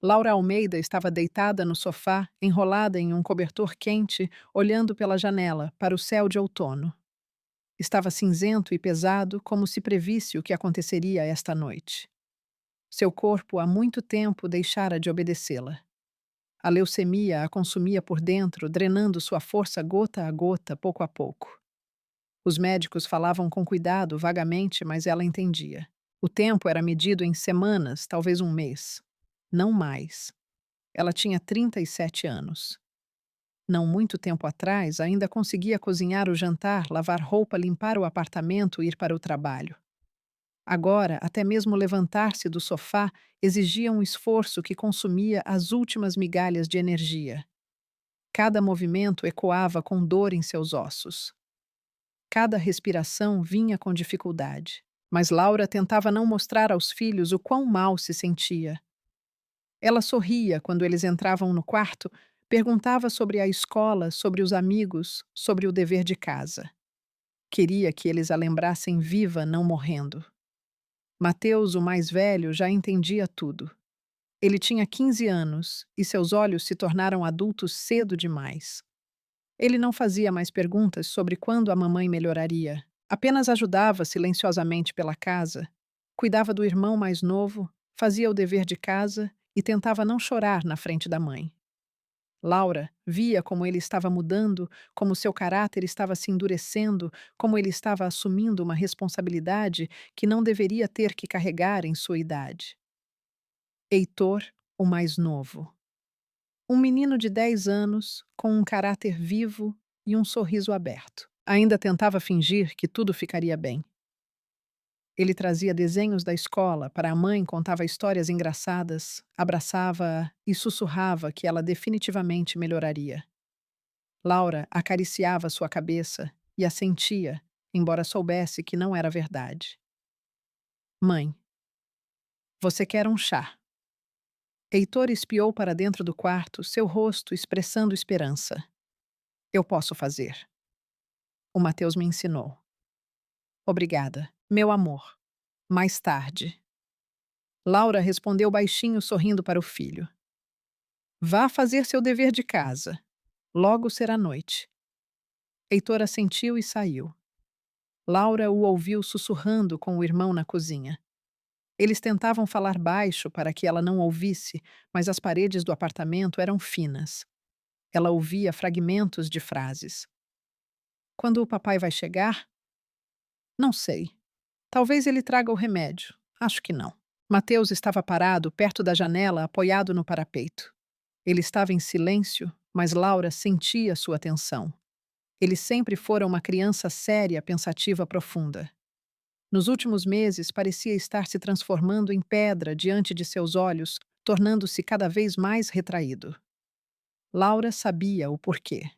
Laura Almeida estava deitada no sofá, enrolada em um cobertor quente, olhando pela janela para o céu de outono. Estava cinzento e pesado, como se previsse o que aconteceria esta noite. Seu corpo há muito tempo deixara de obedecê-la. A leucemia a consumia por dentro, drenando sua força gota a gota, pouco a pouco. Os médicos falavam com cuidado, vagamente, mas ela entendia. O tempo era medido em semanas, talvez um mês. Não mais. Ela tinha 37 anos. Não muito tempo atrás, ainda conseguia cozinhar o jantar, lavar roupa, limpar o apartamento e ir para o trabalho. Agora, até mesmo levantar-se do sofá exigia um esforço que consumia as últimas migalhas de energia. Cada movimento ecoava com dor em seus ossos. Cada respiração vinha com dificuldade. Mas Laura tentava não mostrar aos filhos o quão mal se sentia. Ela sorria quando eles entravam no quarto, perguntava sobre a escola, sobre os amigos, sobre o dever de casa. Queria que eles a lembrassem viva, não morrendo. Mateus, o mais velho, já entendia tudo. Ele tinha 15 anos e seus olhos se tornaram adultos cedo demais. Ele não fazia mais perguntas sobre quando a mamãe melhoraria. Apenas ajudava silenciosamente pela casa, cuidava do irmão mais novo, fazia o dever de casa e tentava não chorar na frente da mãe. Laura via como ele estava mudando, como seu caráter estava se endurecendo, como ele estava assumindo uma responsabilidade que não deveria ter que carregar em sua idade. Heitor, o mais novo. Um menino de 10 anos, com um caráter vivo e um sorriso aberto. Ainda tentava fingir que tudo ficaria bem. Ele trazia desenhos da escola para a mãe, contava histórias engraçadas, abraçava-a e sussurrava que ela definitivamente melhoraria. Laura acariciava sua cabeça e assentia, embora soubesse que não era verdade. Mãe, você quer um chá? Heitor espiou para dentro do quarto, seu rosto expressando esperança. Eu posso fazer. O Mateus me ensinou. Obrigada, meu amor. Mais tarde. Laura respondeu baixinho, sorrindo para o filho. Vá fazer seu dever de casa. Logo será noite. Heitor assentiu e saiu. Laura o ouviu sussurrando com o irmão na cozinha. Eles tentavam falar baixo para que ela não ouvisse, mas as paredes do apartamento eram finas. Ela ouvia fragmentos de frases. Quando o papai vai chegar? Não sei. Talvez ele traga o remédio. Acho que não. Mateus estava parado perto da janela, apoiado no parapeito. Ele estava em silêncio, mas Laura sentia sua tensão. Ele sempre fora uma criança séria, pensativa, profunda. Nos últimos meses, parecia estar se transformando em pedra diante de seus olhos, tornando-se cada vez mais retraído. Laura sabia o porquê.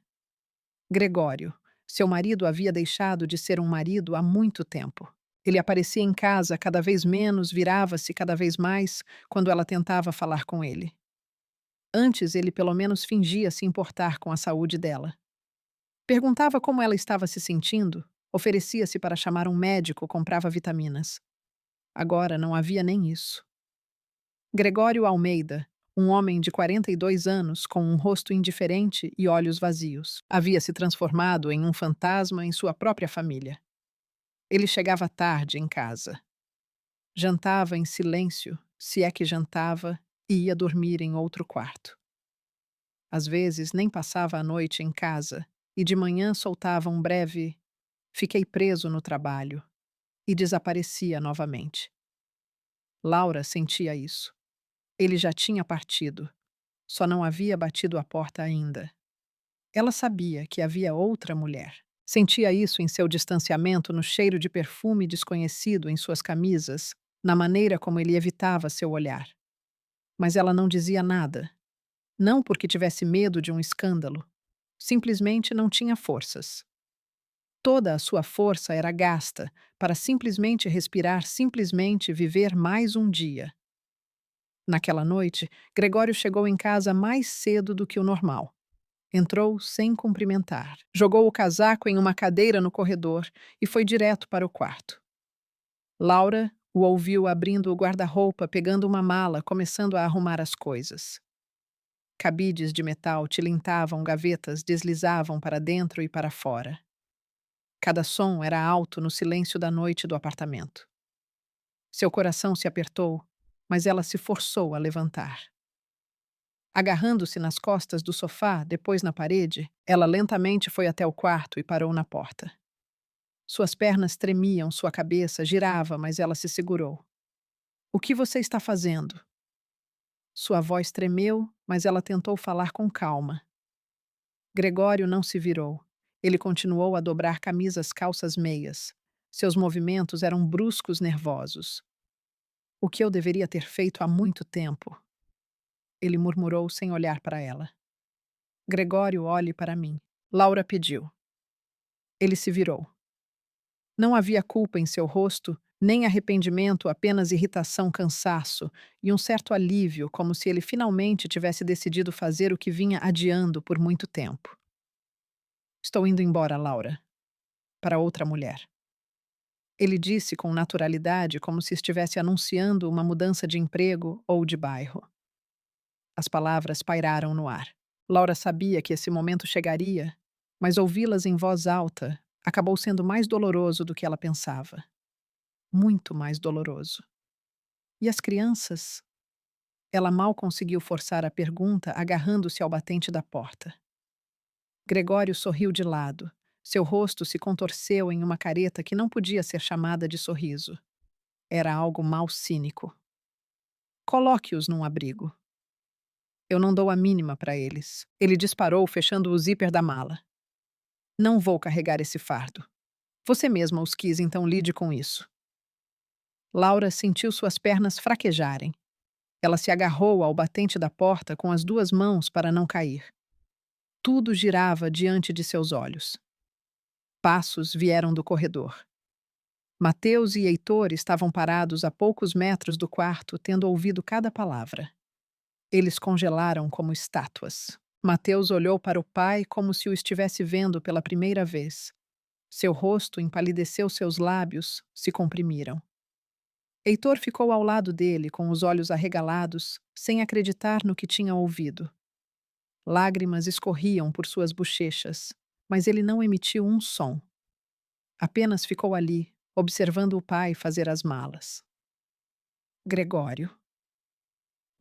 Gregório, seu marido, havia deixado de ser um marido há muito tempo. Ele aparecia em casa cada vez menos, virava-se cada vez mais quando ela tentava falar com ele. Antes, ele pelo menos fingia se importar com a saúde dela. Perguntava como ela estava se sentindo, oferecia-se para chamar um médico, comprava vitaminas. Agora não havia nem isso. Gregório Almeida, um homem de 42 anos, com um rosto indiferente e olhos vazios, havia se transformado em um fantasma em sua própria família. Ele chegava tarde em casa. Jantava em silêncio, se é que jantava, e ia dormir em outro quarto. Às vezes nem passava a noite em casa e de manhã soltava um breve "fiquei preso no trabalho" e desaparecia novamente. Laura sentia isso. Ele já tinha partido, só não havia batido a porta ainda. Ela sabia que havia outra mulher. Sentia isso em seu distanciamento, no cheiro de perfume desconhecido em suas camisas, na maneira como ele evitava seu olhar. Mas ela não dizia nada. Não porque tivesse medo de um escândalo. Simplesmente não tinha forças. Toda a sua força era gasta para simplesmente respirar, simplesmente viver mais um dia. Naquela noite, Gregório chegou em casa mais cedo do que o normal. Entrou sem cumprimentar. Jogou o casaco em uma cadeira no corredor e foi direto para o quarto. Laura O ouviu abrindo o guarda-roupa, pegando uma mala, começando a arrumar as coisas. Cabides de metal tilintavam, gavetas deslizavam para dentro e para fora. Cada som era alto no silêncio da noite do apartamento. Seu coração se apertou, mas ela se forçou a levantar. Agarrando-se nas costas do sofá, depois na parede, ela lentamente foi até o quarto e parou na porta. Suas pernas tremiam, sua cabeça girava, mas ela se segurou. O que você está fazendo? Sua voz tremeu, mas ela tentou falar com calma. Gregório não se virou. Ele continuou a dobrar camisas, calças, meias. Seus movimentos eram bruscos, nervosos. O que eu deveria ter feito há muito tempo? Ele murmurou sem olhar para ela. Gregório, olhe para mim. Laura pediu. Ele se virou. Não havia culpa em seu rosto, nem arrependimento, apenas irritação, cansaço e um certo alívio, como se ele finalmente tivesse decidido fazer o que vinha adiando por muito tempo. Estou indo embora, Laura. Para outra mulher. Ele disse com naturalidade, como se estivesse anunciando uma mudança de emprego ou de bairro. As palavras pairaram no ar. Laura sabia que esse momento chegaria, mas ouvi-las em voz alta acabou sendo mais doloroso do que ela pensava. Muito mais doloroso. E as crianças? Ela mal conseguiu forçar a pergunta, agarrando-se ao batente da porta. Gregório sorriu de lado. Seu rosto se contorceu em uma careta que não podia ser chamada de sorriso. Era algo mal cínico. Coloque-os num abrigo. Eu não dou a mínima para eles. Ele disparou, fechando o zíper da mala. Não vou carregar esse fardo. Você mesma os quis, então lide com isso. Laura sentiu suas pernas fraquejarem. Ela se agarrou ao batente da porta com as duas mãos para não cair. Tudo girava diante de seus olhos. Passos vieram do corredor. Mateus e Heitor estavam parados a poucos metros do quarto, tendo ouvido cada palavra. Eles congelaram como estátuas. Mateus olhou para o pai como se o estivesse vendo pela primeira vez. Seu rosto empalideceu, seus lábios se comprimiram. Heitor ficou ao lado dele, com os olhos arregalados, sem acreditar no que tinha ouvido. Lágrimas escorriam por suas bochechas, mas ele não emitiu um som. Apenas ficou ali, observando o pai fazer as malas. Gregório.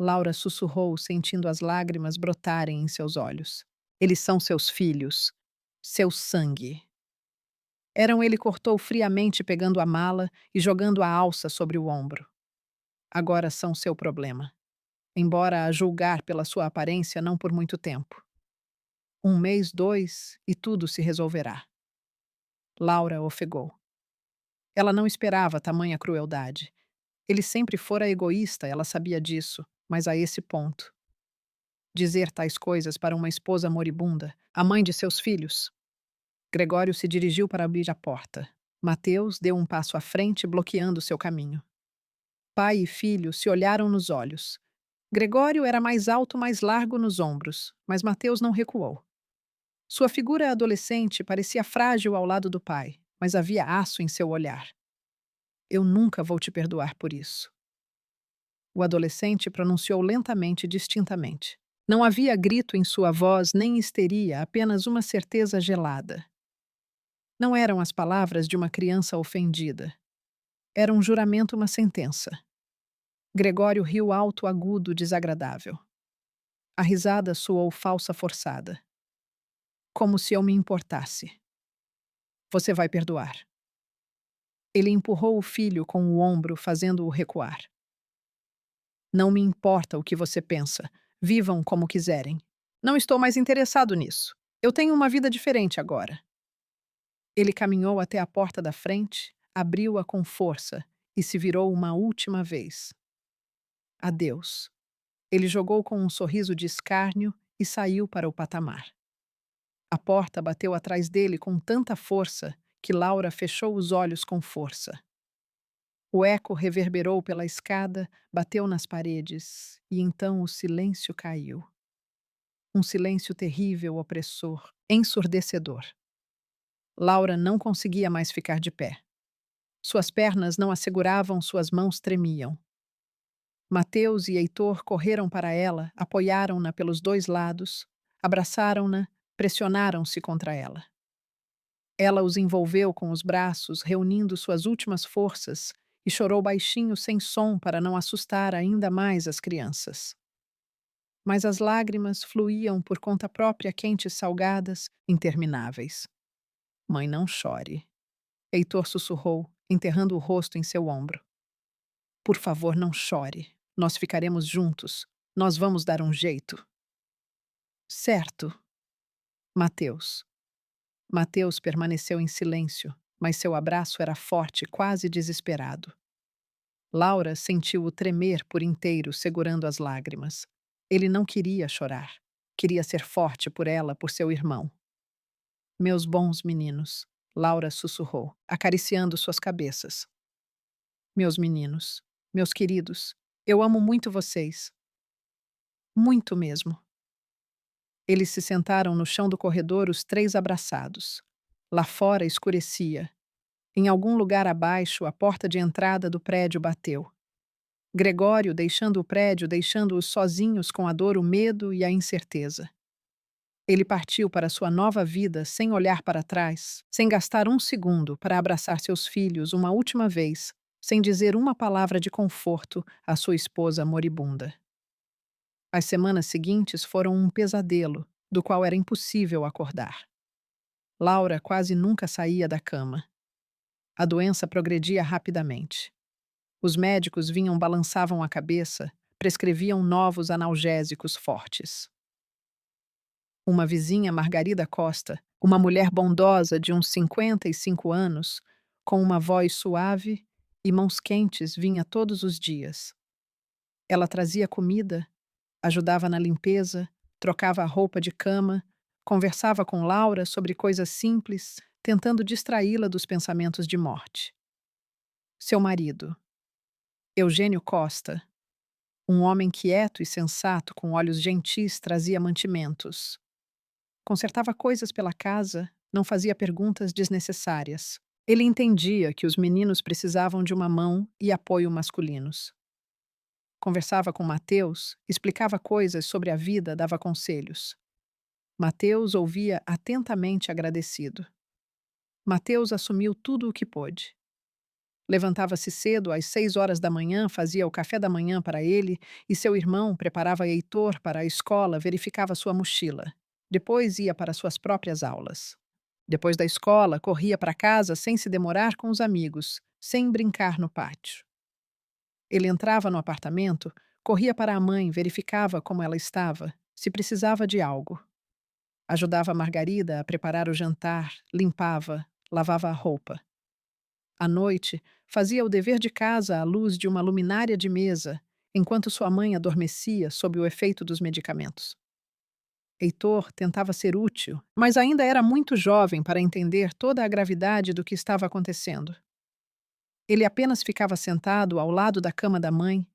Laura sussurrou, sentindo as lágrimas brotarem em seus olhos. Eles são seus filhos. Seu sangue. Ele cortou friamente, pegando a mala e jogando a alça sobre o ombro. Agora são seu problema. Embora a julgar pela sua aparência, não por muito tempo. 1 mês, 2, e tudo se resolverá. Laura ofegou. Ela não esperava tamanha crueldade. Ele sempre fora egoísta, ela sabia disso, mas a esse ponto. Dizer tais coisas para uma esposa moribunda, a mãe de seus filhos. Gregório se dirigiu para abrir a porta. Mateus deu um passo à frente, bloqueando seu caminho. Pai e filho se olharam nos olhos. Gregório era mais alto, mais largo nos ombros, mas Mateus não recuou. Sua figura adolescente parecia frágil ao lado do pai, mas havia aço em seu olhar. Eu nunca vou te perdoar por isso. O adolescente pronunciou lentamente e distintamente. Não havia grito em sua voz, nem histeria, apenas uma certeza gelada. Não eram as palavras de uma criança ofendida. Era um juramento, uma sentença. Gregório riu alto, agudo, desagradável. A risada soou falsa, forçada. Como se eu me importasse. Você vai perdoar. Ele empurrou o filho com o ombro, fazendo-o recuar. Não me importa o que você pensa. Vivam como quiserem. Não estou mais interessado nisso. Eu tenho uma vida diferente agora. Ele caminhou até a porta da frente, abriu-a com força e se virou uma última vez. Adeus. Ele jogou com um sorriso de escárnio e saiu para o patamar. A porta bateu atrás dele com tanta força que Laura fechou os olhos com força. O eco reverberou pela escada, bateu nas paredes, e então o silêncio caiu. Um silêncio terrível, opressor, ensurdecedor. Laura não conseguia mais ficar de pé. Suas pernas não a seguravam, suas mãos tremiam. Mateus e Heitor correram para ela, apoiaram-na pelos dois lados, abraçaram-na, pressionaram-se contra ela. Ela os envolveu com os braços, reunindo suas últimas forças, e chorou baixinho sem som para não assustar ainda mais as crianças. Mas as lágrimas fluíam por conta própria, quentes, salgadas, intermináveis. Mãe, não chore. Heitor sussurrou, enterrando o rosto em seu ombro. Por favor, não chore. Nós ficaremos juntos. Nós vamos dar um jeito. Certo. Mateus. Mateus permaneceu em silêncio, mas seu abraço era forte, quase desesperado. Laura sentiu-o tremer por inteiro, segurando as lágrimas. Ele não queria chorar. Queria ser forte por ela, por seu irmão. Meus bons meninos, Laura sussurrou, acariciando suas cabeças. Meus meninos, meus queridos, eu amo muito vocês. Muito mesmo. Eles se sentaram no chão do corredor, os três abraçados. Lá fora escurecia. Em algum lugar abaixo, a porta de entrada do prédio bateu. Gregório deixando o prédio, deixando-os sozinhos com a dor, o medo e a incerteza. Ele partiu para sua nova vida sem olhar para trás, sem gastar um segundo para abraçar seus filhos uma última vez, sem dizer uma palavra de conforto à sua esposa moribunda. As semanas seguintes foram um pesadelo, do qual era impossível acordar. Laura quase nunca saía da cama. A doença progredia rapidamente. Os médicos vinham, balançavam a cabeça, prescreviam novos analgésicos fortes. Uma vizinha, Margarida Costa, uma mulher bondosa de uns 55 anos, com uma voz suave e mãos quentes, vinha todos os dias. Ela trazia comida, ajudava na limpeza, trocava a roupa de cama, conversava com Laura sobre coisas simples, tentando distraí-la dos pensamentos de morte. Seu marido, Eugênio Costa, um homem quieto e sensato, com olhos gentis, trazia mantimentos. Consertava coisas pela casa, não fazia perguntas desnecessárias. Ele entendia que os meninos precisavam de uma mão e apoio masculinos. Conversava com Mateus, explicava coisas sobre a vida, dava conselhos. Mateus ouvia atentamente, agradecido. Mateus assumiu tudo o que pôde. Levantava-se cedo, às 6 horas da manhã, fazia o café da manhã para ele, e seu irmão preparava Heitor para a escola, verificava sua mochila. Depois ia para suas próprias aulas. Depois da escola, corria para casa sem se demorar com os amigos, sem brincar no pátio. Ele entrava no apartamento, corria para a mãe, verificava como ela estava, se precisava de algo. Ajudava a Margarida a preparar o jantar, limpava, lavava a roupa. À noite, fazia o dever de casa à luz de uma luminária de mesa, enquanto sua mãe adormecia sob o efeito dos medicamentos. Heitor tentava ser útil, mas ainda era muito jovem para entender toda a gravidade do que estava acontecendo. Ele apenas ficava sentado ao lado da cama da mãe.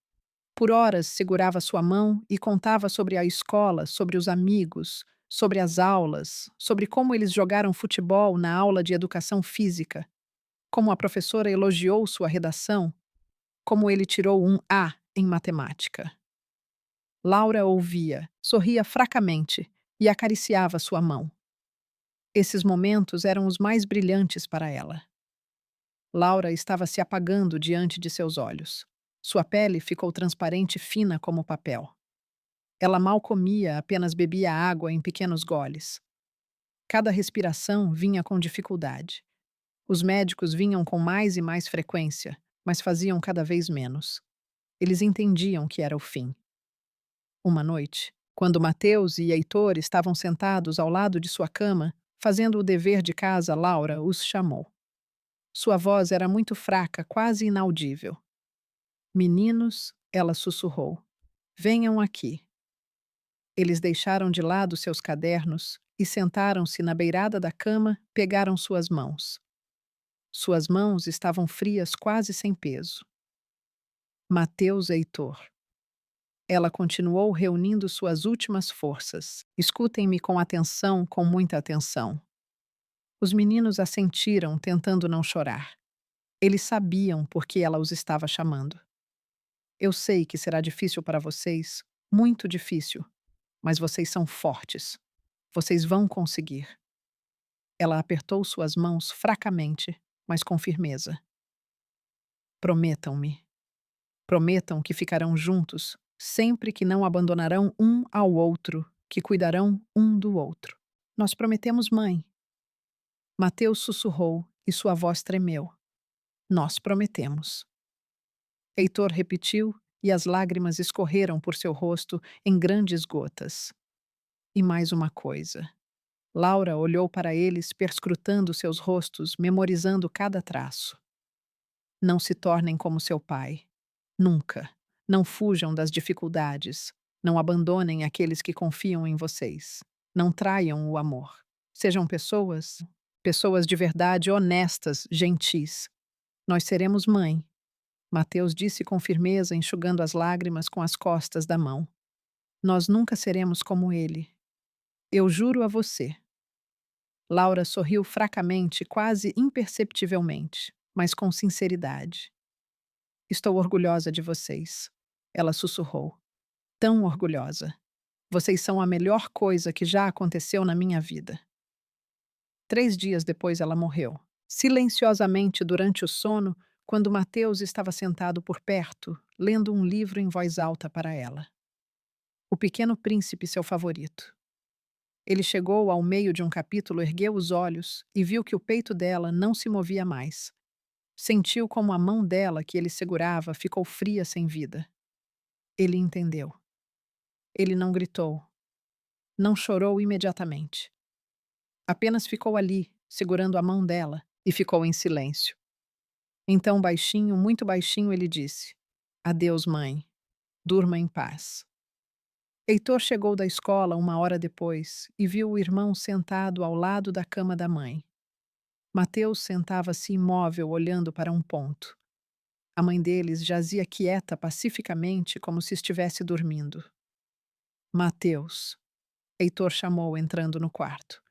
Por horas segurava sua mão e contava sobre a escola, sobre os amigos, sobre as aulas, sobre como eles jogaram futebol na aula de educação física, como a professora elogiou sua redação, como ele tirou um A em matemática. Laura ouvia, sorria fracamente e acariciava sua mão. Esses momentos eram os mais brilhantes para ela. Laura estava se apagando diante de seus olhos. Sua pele ficou transparente e fina como papel. Ela mal comia, apenas bebia água em pequenos goles. Cada respiração vinha com dificuldade. Os médicos vinham com mais e mais frequência, mas faziam cada vez menos. Eles entendiam que era o fim. Uma noite, quando Mateus e Heitor estavam sentados ao lado de sua cama, fazendo o dever de casa, Laura os chamou. Sua voz era muito fraca, quase inaudível. Meninos, ela sussurrou, venham aqui. Eles deixaram de lado seus cadernos e sentaram-se na beirada da cama, pegaram suas mãos. Suas mãos estavam frias, quase sem peso. Mateus Heitor. Ela continuou reunindo suas últimas forças. Escutem-me com atenção, com muita atenção. Os meninos assentiram, tentando não chorar. Eles sabiam por que ela os estava chamando. Eu sei que será difícil para vocês, muito difícil, mas vocês são fortes. Vocês vão conseguir. Ela apertou suas mãos fracamente, mas com firmeza. Prometam-me. Prometam que ficarão juntos, sempre que não abandonarão um ao outro, que cuidarão um do outro. Nós prometemos, mãe. Mateus sussurrou e sua voz tremeu. Nós prometemos. Heitor repetiu e as lágrimas escorreram por seu rosto em grandes gotas. E mais uma coisa. Laura olhou para eles, perscrutando seus rostos, memorizando cada traço. Não se tornem como seu pai. Nunca. Não fujam das dificuldades. Não abandonem aqueles que confiam em vocês. Não traiam o amor. Sejam pessoas de verdade, honestas, gentis. Nós seremos mãe. Mateus disse com firmeza, enxugando as lágrimas com as costas da mão. Nós nunca seremos como ele. Eu juro a você. Laura sorriu fracamente, quase imperceptivelmente, mas com sinceridade. Estou orgulhosa de vocês. Ela sussurrou. Tão orgulhosa. Vocês são a melhor coisa que já aconteceu na minha vida. 3 dias depois ela morreu. Silenciosamente durante o sono, quando Mateus estava sentado por perto, lendo um livro em voz alta para ela. O Pequeno Príncipe, seu favorito. Ele chegou ao meio de um capítulo, ergueu os olhos e viu que o peito dela não se movia mais. Sentiu como a mão dela que ele segurava ficou fria sem vida. Ele entendeu. Ele não gritou. Não chorou imediatamente. Apenas ficou ali, segurando a mão dela, e ficou em silêncio. Então, baixinho, muito baixinho, ele disse: Adeus, mãe. Durma em paz. Heitor chegou da escola 1 hora depois e viu o irmão sentado ao lado da cama da mãe. Mateus sentava-se imóvel, olhando para um ponto. A mãe deles jazia quieta pacificamente, como se estivesse dormindo. Mateus. Heitor chamou, entrando no quarto.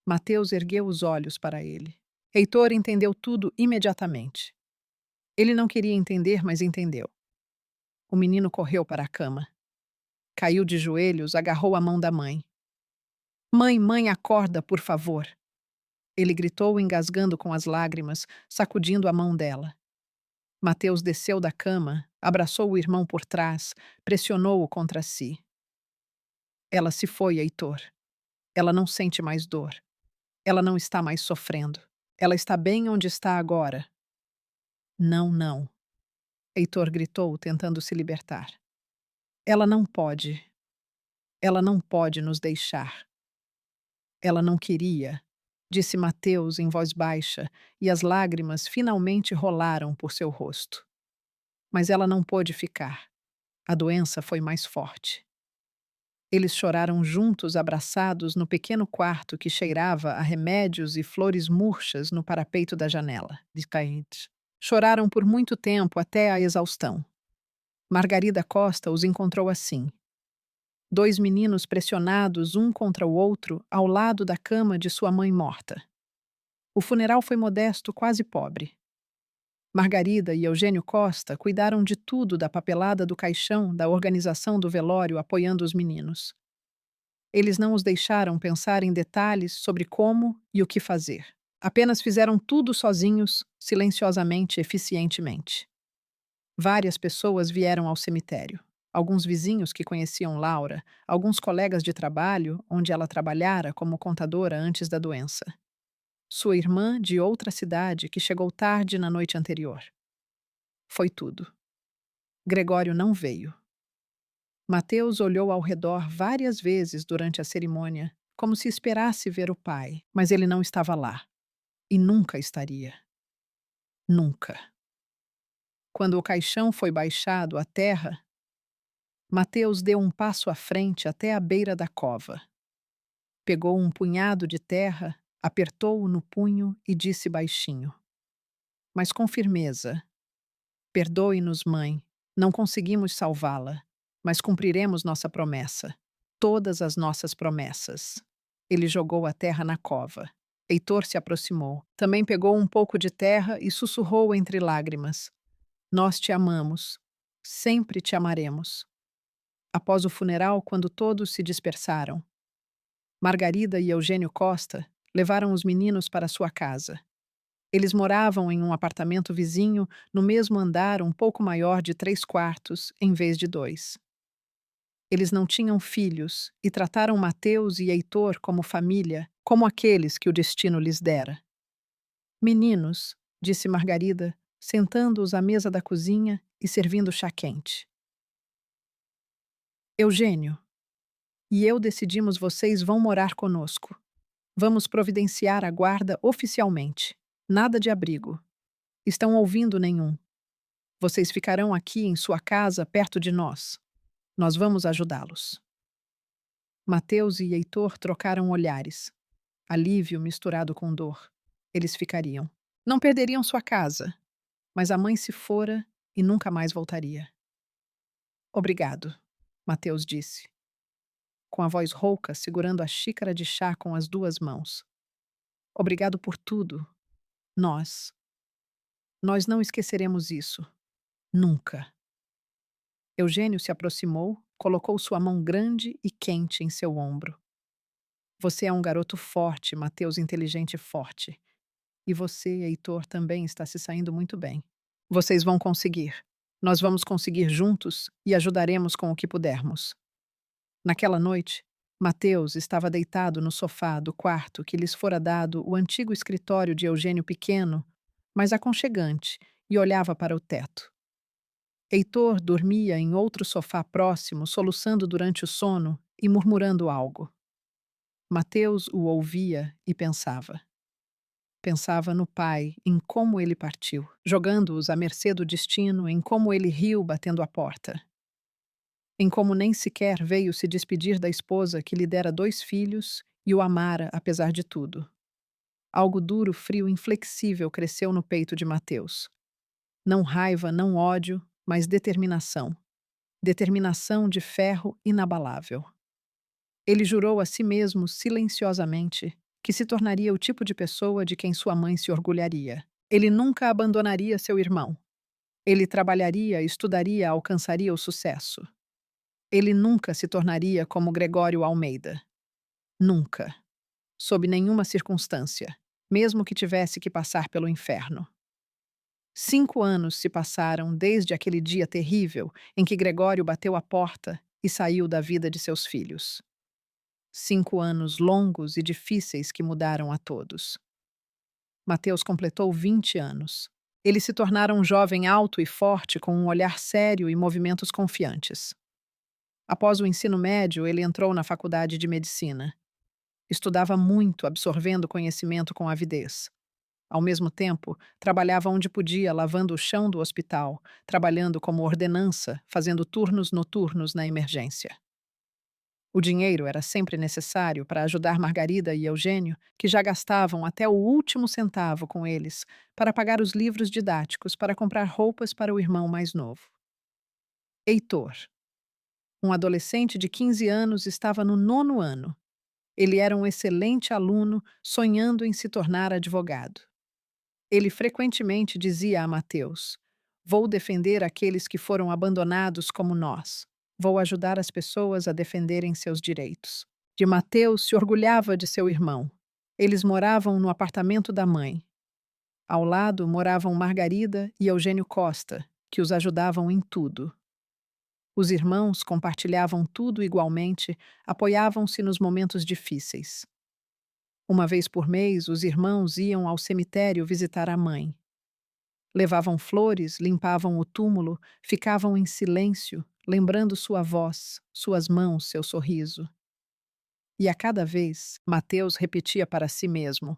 Mateus ergueu os olhos para ele. Heitor entendeu tudo imediatamente. Ele não queria entender, mas entendeu. O menino correu para a cama. Caiu de joelhos, agarrou a mão da mãe. Mãe, mãe, acorda, por favor. Ele gritou, engasgando com as lágrimas, sacudindo a mão dela. Mateus desceu da cama, abraçou o irmão por trás, pressionou-o contra si. Ela se foi, Heitor. Ela não sente mais dor. Ela não está mais sofrendo. Ela está bem onde está agora. Não, não. Heitor gritou, tentando se libertar. Ela não pode. Ela não pode nos deixar. Ela não queria, disse Mateus em voz baixa, e as lágrimas finalmente rolaram por seu rosto. Mas ela não pôde ficar. A doença foi mais forte. Eles choraram juntos, abraçados, no pequeno quarto que cheirava a remédios e flores murchas no parapeito da janela. Choraram por muito tempo, até a exaustão. Margarida Costa os encontrou assim. 2 meninos pressionados um contra o outro ao lado da cama de sua mãe morta. O funeral foi modesto, quase pobre. Margarida e Eugênio Costa cuidaram de tudo, da papelada do caixão, da organização do velório, apoiando os meninos. Eles não os deixaram pensar em detalhes sobre como e o que fazer. Apenas fizeram tudo sozinhos, silenciosamente, eficientemente. Várias pessoas vieram ao cemitério. Alguns vizinhos que conheciam Laura, alguns colegas de trabalho, onde ela trabalhara como contadora antes da doença. Sua irmã de outra cidade que chegou tarde na noite anterior. Foi tudo. Gregório não veio. Mateus olhou ao redor várias vezes durante a cerimônia, como se esperasse ver o pai, mas ele não estava lá. E nunca estaria. Nunca. Quando o caixão foi baixado à terra, Mateus deu um passo à frente até a beira da cova. Pegou um punhado de terra, apertou-o no punho e disse baixinho, mas com firmeza: Perdoe-nos, mãe, não conseguimos salvá-la, mas cumpriremos nossa promessa, todas as nossas promessas. Ele jogou a terra na cova. Heitor se aproximou. Também pegou um pouco de terra e sussurrou entre lágrimas: Nós te amamos. Sempre te amaremos. Após o funeral, quando todos se dispersaram, Margarida e Eugênio Costa levaram os meninos para sua casa. Eles moravam em um apartamento vizinho, no mesmo andar, um pouco maior de 3 quartos, em vez de 2. Eles não tinham filhos e trataram Mateus e Heitor como família, como aqueles que o destino lhes dera. Meninos, disse Margarida, sentando-os à mesa da cozinha e servindo chá quente. Eugênio, e eu decidimos vocês vão morar conosco. Vamos providenciar a guarda oficialmente. Nada de abrigo. Estão ouvindo nenhum. Vocês ficarão aqui em sua casa, perto de nós. Nós vamos ajudá-los. Mateus e Heitor trocaram olhares. Alívio misturado com dor. Eles ficariam. Não perderiam sua casa, mas a mãe se fora e nunca mais voltaria. Obrigado, Mateus disse, com a voz rouca, segurando a xícara de chá com as 2 mãos. Obrigado por tudo. Nós. Nós não esqueceremos isso. Nunca. Eugênio se aproximou, colocou sua mão grande e quente em seu ombro. Você é um garoto forte, Mateus inteligente e forte. E você, Heitor, também está se saindo muito bem. Vocês vão conseguir. Nós vamos conseguir juntos e ajudaremos com o que pudermos. Naquela noite, Mateus estava deitado no sofá do quarto que lhes fora dado o antigo escritório de Eugênio pequeno, mas aconchegante, e olhava para o teto. Heitor dormia em outro sofá próximo, soluçando durante o sono e murmurando algo. Mateus o ouvia e pensava. Pensava no pai, em como ele partiu, jogando-os à mercê do destino, em como ele riu batendo a porta. Em como nem sequer veio se despedir da esposa que lhe dera 2 filhos e o amara apesar de tudo. Algo duro, frio, inflexível cresceu no peito de Mateus. Não raiva, não ódio, mas determinação. Determinação de ferro inabalável. Ele jurou a si mesmo, silenciosamente, que se tornaria o tipo de pessoa de quem sua mãe se orgulharia. Ele nunca abandonaria seu irmão. Ele trabalharia, estudaria, alcançaria o sucesso. Ele nunca se tornaria como Gregório Almeida. Nunca. Sob nenhuma circunstância, mesmo que tivesse que passar pelo inferno. 5 anos se passaram desde aquele dia terrível em que Gregório bateu a porta e saiu da vida de seus filhos. 5 anos longos e difíceis que mudaram a todos. Mateus completou 20 anos. Ele se tornara um jovem alto e forte com um olhar sério e movimentos confiantes. Após o ensino médio, ele entrou na faculdade de medicina. Estudava muito, absorvendo conhecimento com avidez. Ao mesmo tempo, trabalhava onde podia, lavando o chão do hospital, trabalhando como ordenança, fazendo turnos noturnos na emergência. O dinheiro era sempre necessário para ajudar Margarida e Eugênio, que já gastavam até o último centavo com eles, para pagar os livros didáticos, para comprar roupas para o irmão mais novo. Heitor, um adolescente de 15 anos, estava no 9º ano. Ele era um excelente aluno, sonhando em se tornar advogado. Ele frequentemente dizia a Mateus: Vou defender aqueles que foram abandonados como nós. Vou ajudar as pessoas a defenderem seus direitos. De Mateus se orgulhava de seu irmão. Eles moravam no apartamento da mãe. Ao lado moravam Margarida e Eugênio Costa, que os ajudavam em tudo. Os irmãos compartilhavam tudo igualmente, apoiavam-se nos momentos difíceis. Uma vez por mês, os irmãos iam ao cemitério visitar a mãe. Levavam flores, limpavam o túmulo, ficavam em silêncio, lembrando sua voz, suas mãos, seu sorriso. E a cada vez, Mateus repetia para si mesmo: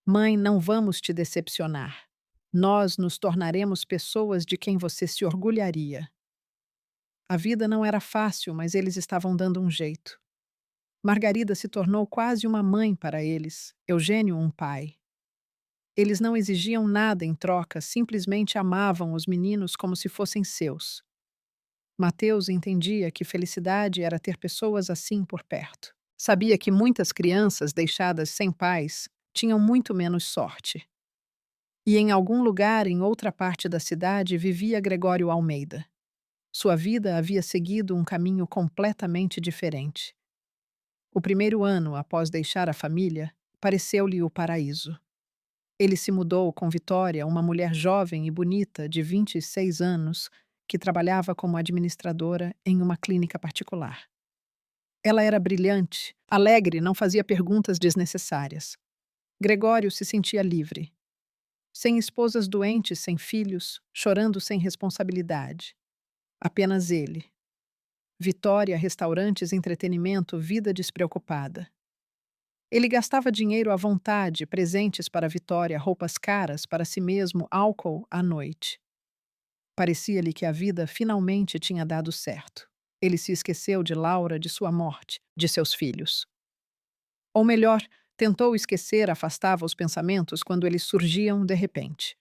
Mãe, não vamos te decepcionar. Nós nos tornaremos pessoas de quem você se orgulharia. A vida não era fácil, mas eles estavam dando um jeito. Margarida se tornou quase uma mãe para eles, Eugênio um pai. Eles não exigiam nada em troca, simplesmente amavam os meninos como se fossem seus. Mateus entendia que felicidade era ter pessoas assim por perto. Sabia que muitas crianças deixadas sem pais tinham muito menos sorte. E em algum lugar em outra parte da cidade vivia Gregório Almeida. Sua vida havia seguido um caminho completamente diferente. O primeiro ano após deixar a família pareceu-lhe o paraíso. Ele se mudou com Vitória, uma mulher jovem e bonita de 26 anos, que trabalhava como administradora em uma clínica particular. Ela era brilhante, alegre, não fazia perguntas desnecessárias. Gregório se sentia livre. Sem esposas doentes, sem filhos, chorando sem responsabilidade. Apenas ele. Vitória, restaurantes, entretenimento, vida despreocupada. Ele gastava dinheiro à vontade, presentes para Vitória, roupas caras para si mesmo, álcool à noite. Parecia-lhe que a vida finalmente tinha dado certo. Ele se esqueceu de Laura, de sua morte, de seus filhos. Ou melhor, tentou esquecer, afastava os pensamentos quando eles surgiam de repente.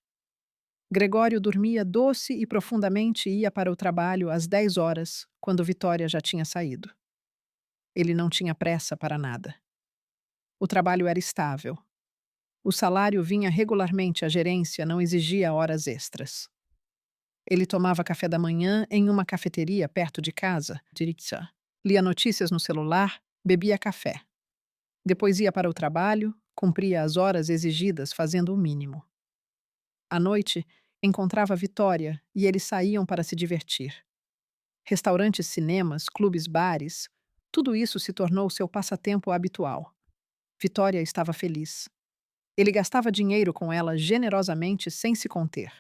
Gregório dormia doce e profundamente e ia para o trabalho às 10 horas, quando Vitória já tinha saído. Ele não tinha pressa para nada. O trabalho era estável. O salário vinha regularmente, a gerência não exigia horas extras. Ele tomava café da manhã em uma cafeteria perto de casa, Diritsa. Lia notícias no celular, bebia café. Depois ia para o trabalho, cumpria as horas exigidas fazendo o mínimo. À noite, encontrava Vitória e eles saíam para se divertir. Restaurantes, cinemas, clubes, bares, tudo isso se tornou seu passatempo habitual. Vitória estava feliz. Ele gastava dinheiro com ela generosamente sem se conter.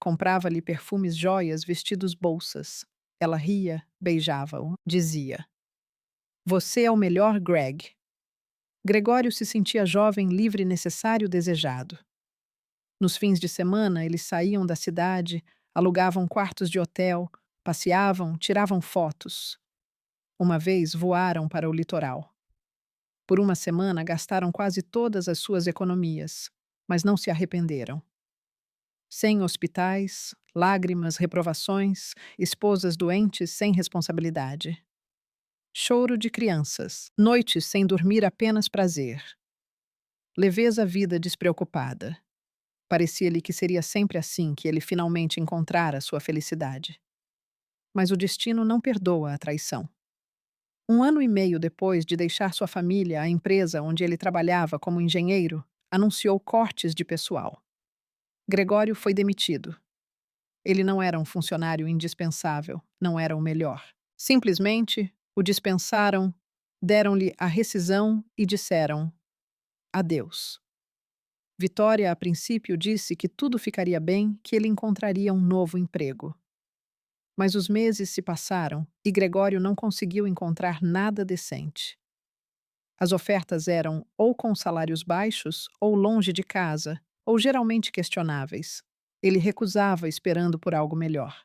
Comprava-lhe perfumes, joias, vestidos, bolsas. Ela ria, beijava-o, dizia: "Você é o melhor, Greg." Gregório se sentia jovem, livre, necessário, desejado. Nos fins de semana, eles saíam da cidade, alugavam quartos de hotel, passeavam, tiravam fotos. Uma vez voaram para o litoral. Por uma semana gastaram quase todas as suas economias, mas não se arrependeram. Sem hospitais, lágrimas, reprovações, esposas doentes sem responsabilidade. Choro de crianças, noites sem dormir, apenas prazer. Leveza, vida despreocupada. Parecia-lhe que seria sempre assim que ele finalmente encontrara sua felicidade. Mas o destino não perdoa a traição. 1 ano e meio depois de deixar sua família, a empresa onde ele trabalhava como engenheiro anunciou cortes de pessoal. Gregório foi demitido. Ele não era um funcionário indispensável, não era o melhor. Simplesmente o dispensaram, deram-lhe a rescisão e disseram adeus. Vitória, a princípio, disse que tudo ficaria bem, que ele encontraria um novo emprego. Mas os meses se passaram e Gregório não conseguiu encontrar nada decente. As ofertas eram ou com salários baixos, ou longe de casa, ou geralmente questionáveis. Ele recusava, esperando por algo melhor.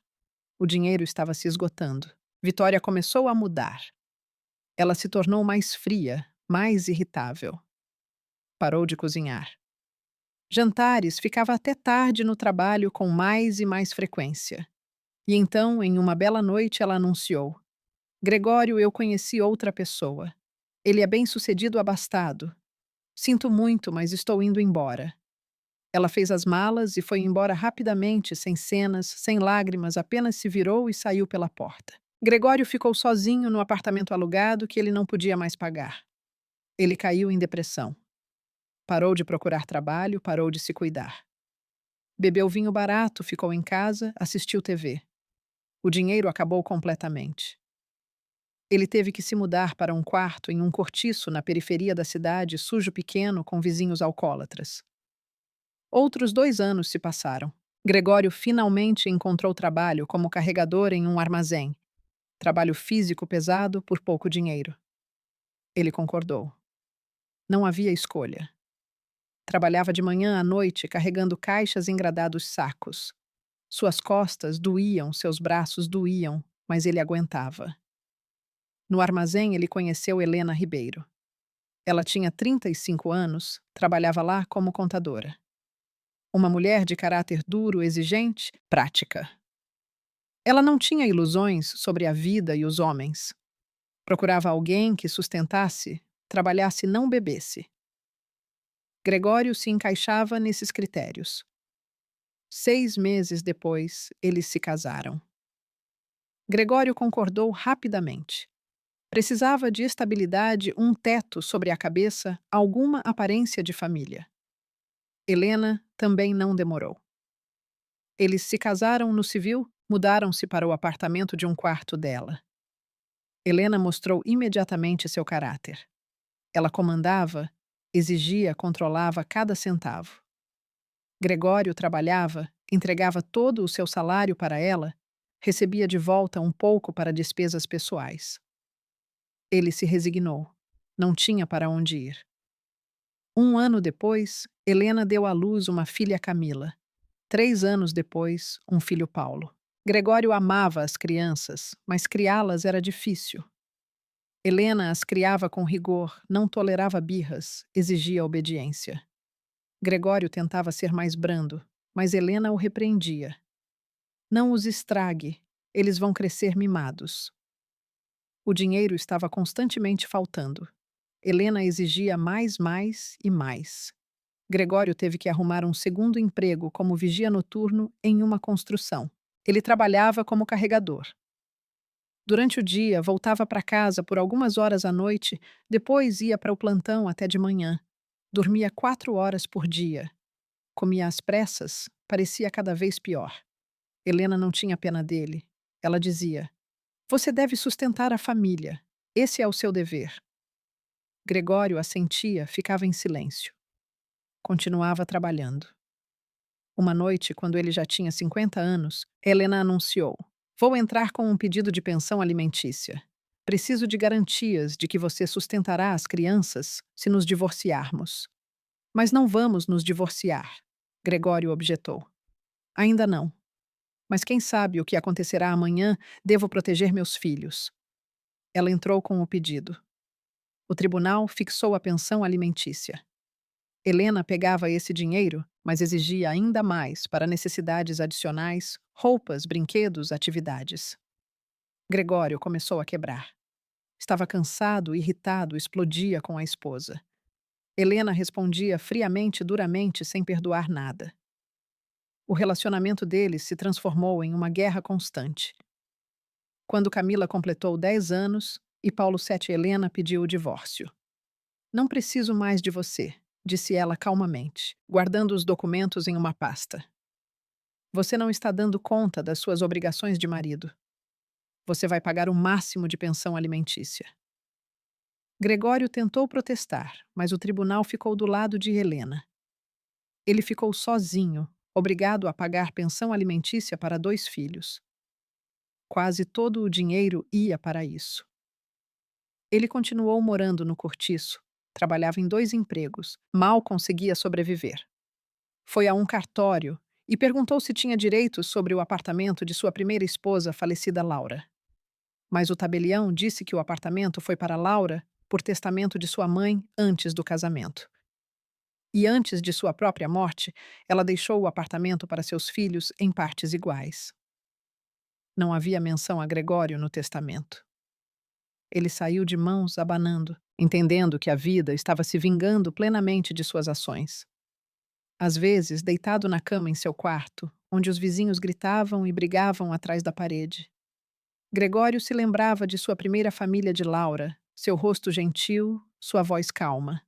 O dinheiro estava se esgotando. Vitória começou a mudar. Ela se tornou mais fria, mais irritável. Parou de cozinhar. Jantares, ficava até tarde no trabalho com mais e mais frequência. E então, em uma bela noite, ela anunciou: Gregório, eu conheci outra pessoa. Ele é bem-sucedido, abastado. Sinto muito, mas estou indo embora. Ela fez as malas e foi embora rapidamente, sem cenas, sem lágrimas, apenas se virou e saiu pela porta. Gregório ficou sozinho no apartamento alugado que ele não podia mais pagar. Ele caiu em depressão. Parou de procurar trabalho, parou de se cuidar. Bebeu vinho barato, ficou em casa, assistiu TV. O dinheiro acabou completamente. Ele teve que se mudar para um quarto em um cortiço na periferia da cidade, sujo, pequeno, com vizinhos alcoólatras. Outros 2 anos se passaram. Gregório finalmente encontrou trabalho como carregador em um armazém. Trabalho físico pesado por pouco dinheiro. Ele concordou. Não havia escolha. Trabalhava de manhã à noite carregando caixas em engradados sacos. Suas costas doíam, seus braços doíam, mas ele aguentava. No armazém, ele conheceu Helena Ribeiro. Ela tinha 35 anos, trabalhava lá como contadora. Uma mulher de caráter duro, exigente, prática. Ela não tinha ilusões sobre a vida e os homens. Procurava alguém que sustentasse, trabalhasse e não bebesse. Gregório se encaixava nesses critérios. 6 meses depois, eles se casaram. Gregório concordou rapidamente. Precisava de estabilidade, um teto sobre a cabeça, alguma aparência de família. Helena também não demorou. Eles se casaram no civil, mudaram-se para o apartamento de um quarto dela. Helena mostrou imediatamente seu caráter. Ela comandava, exigia, controlava cada centavo. Gregório trabalhava, entregava todo o seu salário para ela, recebia de volta um pouco para despesas pessoais. Ele se resignou. Não tinha para onde ir. 1 ano depois, Helena deu à luz uma filha Camila. 3 anos depois, um filho Paulo. Gregório amava as crianças, mas criá-las era difícil. Helena as criava com rigor, não tolerava birras, exigia obediência. Gregório tentava ser mais brando, mas Helena o repreendia. Não os estrague, eles vão crescer mimados. O dinheiro estava constantemente faltando. Helena exigia mais e mais. Gregório teve que arrumar um segundo emprego como vigia noturno em uma construção. Ele trabalhava como carregador. Durante o dia, voltava para casa por algumas horas à noite, depois ia para o plantão até de manhã. Dormia 4 horas por dia. Comia às pressas, parecia cada vez pior. Helena não tinha pena dele. Ela dizia: Você deve sustentar a família. Esse é o seu dever. Gregório assentia, ficava em silêncio. Continuava trabalhando. Uma noite, quando ele já tinha 50 anos, Helena anunciou: Vou entrar com um pedido de pensão alimentícia. Preciso de garantias de que você sustentará as crianças se nos divorciarmos. Mas não vamos nos divorciar, Gregório objetou. Ainda não. Mas quem sabe o que acontecerá amanhã, devo proteger meus filhos. Ela entrou com o pedido. O tribunal fixou a pensão alimentícia. Helena pegava esse dinheiro, mas exigia ainda mais para necessidades adicionais, roupas, brinquedos, atividades. Gregório começou a quebrar. Estava cansado, irritado, explodia com a esposa. Helena respondia friamente, duramente, sem perdoar nada. O relacionamento deles se transformou em uma guerra constante. Quando Camila completou 10 anos e Paulo VII Helena pediu o divórcio. Não preciso mais de você, disse ela calmamente, guardando os documentos em uma pasta. Você não está dando conta das suas obrigações de marido. Você vai pagar o máximo de pensão alimentícia. Gregório tentou protestar, mas o tribunal ficou do lado de Helena. Ele ficou sozinho, obrigado a pagar pensão alimentícia para 2 filhos. Quase todo o dinheiro ia para isso. Ele continuou morando no cortiço, trabalhava em 2 empregos, mal conseguia sobreviver. Foi a um cartório e perguntou se tinha direitos sobre o apartamento de sua primeira esposa, falecida Laura. Mas o tabelião disse que o apartamento foi para Laura por testamento de sua mãe antes do casamento. E antes de sua própria morte, ela deixou o apartamento para seus filhos em partes iguais. Não havia menção a Gregório no testamento. Ele saiu de mãos abanando, entendendo que a vida estava se vingando plenamente de suas ações. Às vezes, deitado na cama em seu quarto, onde os vizinhos gritavam e brigavam atrás da parede. Gregório se lembrava de sua primeira família de Laura, seu rosto gentil, sua voz calma.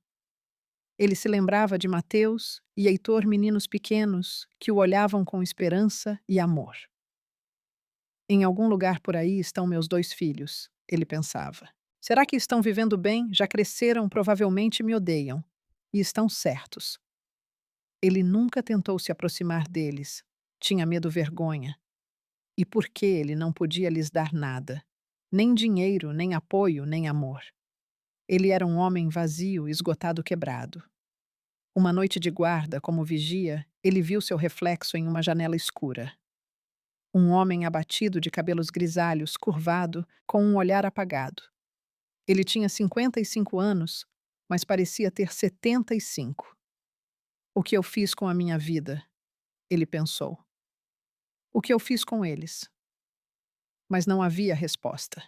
Ele se lembrava de Mateus e Heitor, meninos pequenos, que o olhavam com esperança e amor. Em algum lugar por aí estão meus 2 filhos, ele pensava. Será que estão vivendo bem? Já cresceram, provavelmente me odeiam. E estão certos. Ele nunca tentou se aproximar deles. Tinha medo, vergonha. E por que ele não podia lhes dar nada? Nem dinheiro, nem apoio, nem amor. Ele era um homem vazio, esgotado, quebrado. Uma noite de guarda, como vigia, ele viu seu reflexo em uma janela escura. Um homem abatido de cabelos grisalhos, curvado, com um olhar apagado. Ele tinha 55 anos, mas parecia ter 75. O que eu fiz com a minha vida? Ele pensou. O que eu fiz com eles? Mas não havia resposta.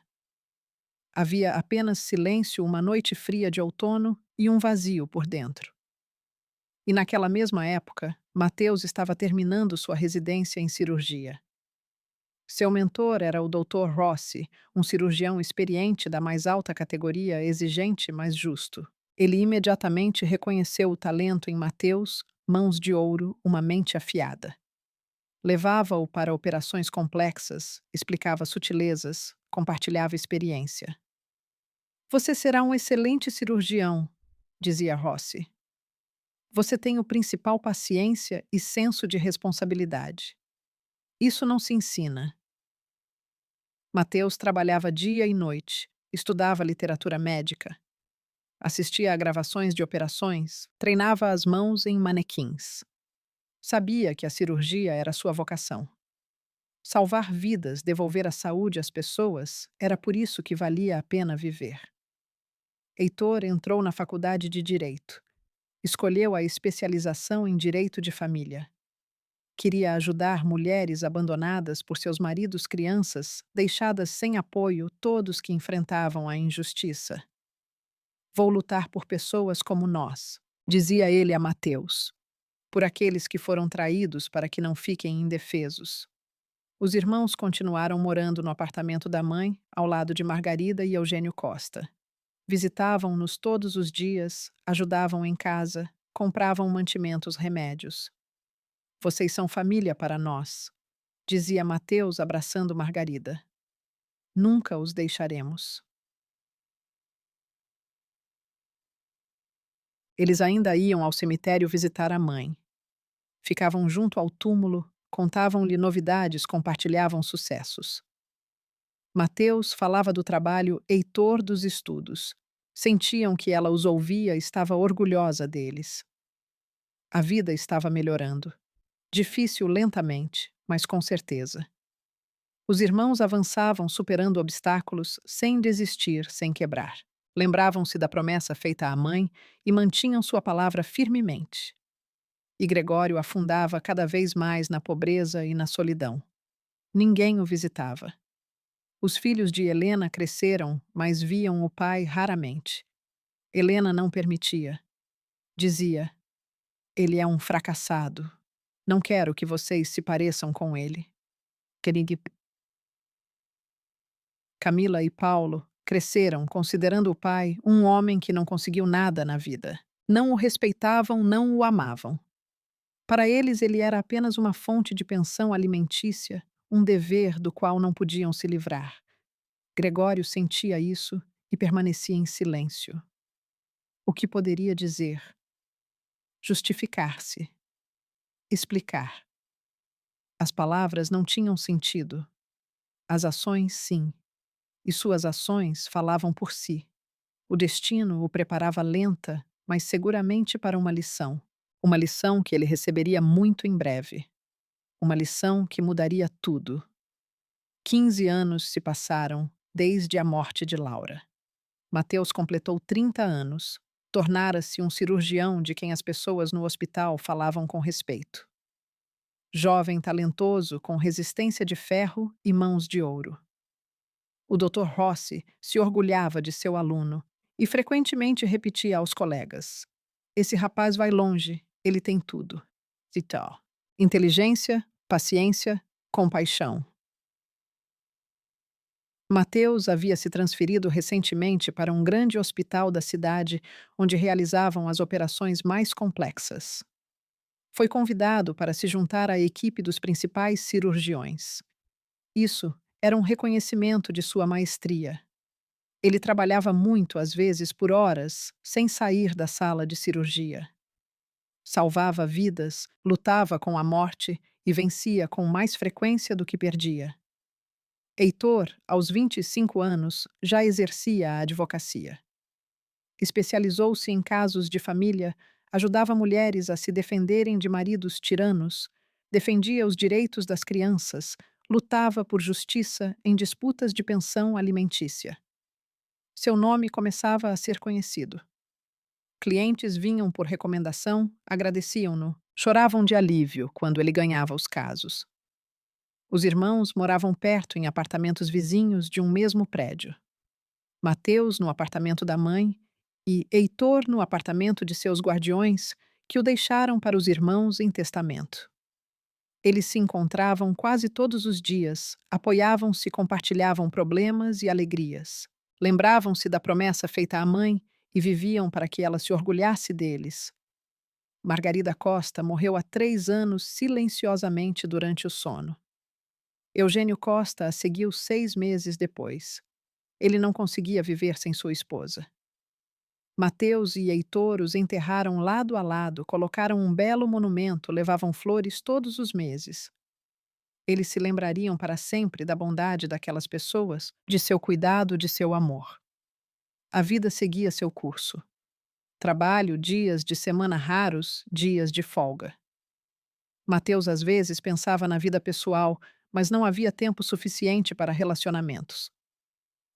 Havia apenas silêncio, uma noite fria de outono e um vazio por dentro. E naquela mesma época, Mateus estava terminando sua residência em cirurgia. Seu mentor era o Dr. Rossi, um cirurgião experiente da mais alta categoria, exigente, mas justo. Ele imediatamente reconheceu o talento em Mateus, mãos de ouro, uma mente afiada. Levava-o para operações complexas, explicava sutilezas, compartilhava experiência. Você será um excelente cirurgião, dizia Rossi. Você tem o principal paciência e senso de responsabilidade. Isso não se ensina. Mateus trabalhava dia e noite, estudava literatura médica, assistia a gravações de operações, treinava as mãos em manequins. Sabia que a cirurgia era sua vocação. Salvar vidas, devolver a saúde às pessoas, era por isso que valia a pena viver. Heitor entrou na faculdade de Direito. Escolheu a especialização em Direito de Família. Queria ajudar mulheres abandonadas por seus maridos, crianças, deixadas sem apoio, todos que enfrentavam a injustiça. Vou lutar por pessoas como nós, dizia ele a Mateus, por aqueles que foram traídos para que não fiquem indefesos. Os irmãos continuaram morando no apartamento da mãe, ao lado de Margarida e Eugênio Costa. Visitavam-nos todos os dias, ajudavam em casa, compravam mantimentos, remédios. Vocês são família para nós, dizia Mateus abraçando Margarida. Nunca os deixaremos. Eles ainda iam ao cemitério visitar a mãe. Ficavam junto ao túmulo, contavam-lhe novidades, compartilhavam sucessos. Mateus falava do trabalho Heitor dos estudos. Sentiam que ela os ouvia e estava orgulhosa deles. A vida estava melhorando. Difícil lentamente, mas com certeza. Os irmãos avançavam superando obstáculos, sem desistir, sem quebrar. Lembravam-se da promessa feita à mãe e mantinham sua palavra firmemente. E Gregório afundava cada vez mais na pobreza e na solidão. Ninguém o visitava. Os filhos de Helena cresceram, mas viam o pai raramente. Helena não permitia. Dizia: ele é um fracassado. Não quero que vocês se pareçam com ele. Camila e Paulo cresceram considerando o pai um homem que não conseguiu nada na vida. Não o respeitavam, não o amavam. Para eles, ele era apenas uma fonte de pensão alimentícia, um dever do qual não podiam se livrar. Gregório sentia isso e permanecia em silêncio. O que poderia dizer? Justificar-se. Explicar. As palavras não tinham sentido. As ações, sim. E suas ações falavam por si. O destino o preparava lenta, mas seguramente para uma lição. Uma lição que ele receberia muito em breve. Uma lição que mudaria tudo. 15 anos se passaram desde a morte de Laura. Mateus completou 30 anos. Tornara-se um cirurgião de quem as pessoas no hospital falavam com respeito. Jovem talentoso, com resistência de ferro e mãos de ouro. O Dr. Rossi se orgulhava de seu aluno e frequentemente repetia aos colegas: esse rapaz vai longe, ele tem tudo. Cital. Inteligência, paciência, compaixão. Mateus havia se transferido recentemente para um grande hospital da cidade onde realizavam as operações mais complexas. Foi convidado para se juntar à equipe dos principais cirurgiões. Isso era um reconhecimento de sua maestria. Ele trabalhava muito, às vezes por horas, sem sair da sala de cirurgia. Salvava vidas, lutava com a morte e vencia com mais frequência do que perdia. Heitor, aos 25 anos, já exercia a advocacia. Especializou-se em casos de família, ajudava mulheres a se defenderem de maridos tiranos, defendia os direitos das crianças, lutava por justiça em disputas de pensão alimentícia. Seu nome começava a ser conhecido. Clientes vinham por recomendação, agradeciam-no, choravam de alívio quando ele ganhava os casos. Os irmãos moravam perto em apartamentos vizinhos de um mesmo prédio. Mateus no apartamento da mãe e Heitor no apartamento de seus guardiões, que o deixaram para os irmãos em testamento. Eles se encontravam quase todos os dias, apoiavam-se, compartilhavam problemas e alegrias. Lembravam-se da promessa feita à mãe e viviam para que ela se orgulhasse deles. Margarida Costa morreu há 3 anos silenciosamente durante o sono. Eugênio Costa a seguiu 6 meses depois. Ele não conseguia viver sem sua esposa. Mateus e Heitor os enterraram lado a lado, colocaram um belo monumento, levavam flores todos os meses. Eles se lembrariam para sempre da bondade daquelas pessoas, de seu cuidado, de seu amor. A vida seguia seu curso. Trabalho, dias de semana raros, dias de folga. Mateus às vezes pensava na vida pessoal, mas não havia tempo suficiente para relacionamentos.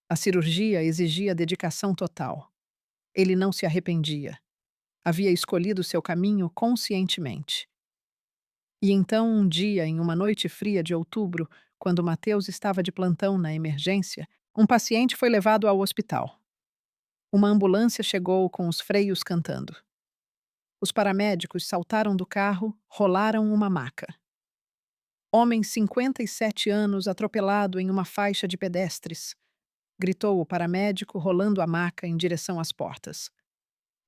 A cirurgia exigia dedicação total. Ele não se arrependia. Havia escolhido seu caminho conscientemente. E então, um dia, em uma noite fria de outubro, quando Mateus estava de plantão na emergência, um paciente foi levado ao hospital. Uma ambulância chegou com os freios cantando. Os paramédicos saltaram do carro, rolaram uma maca. Homem 57 anos atropelado em uma faixa de pedestres, gritou o paramédico rolando a maca em direção às portas.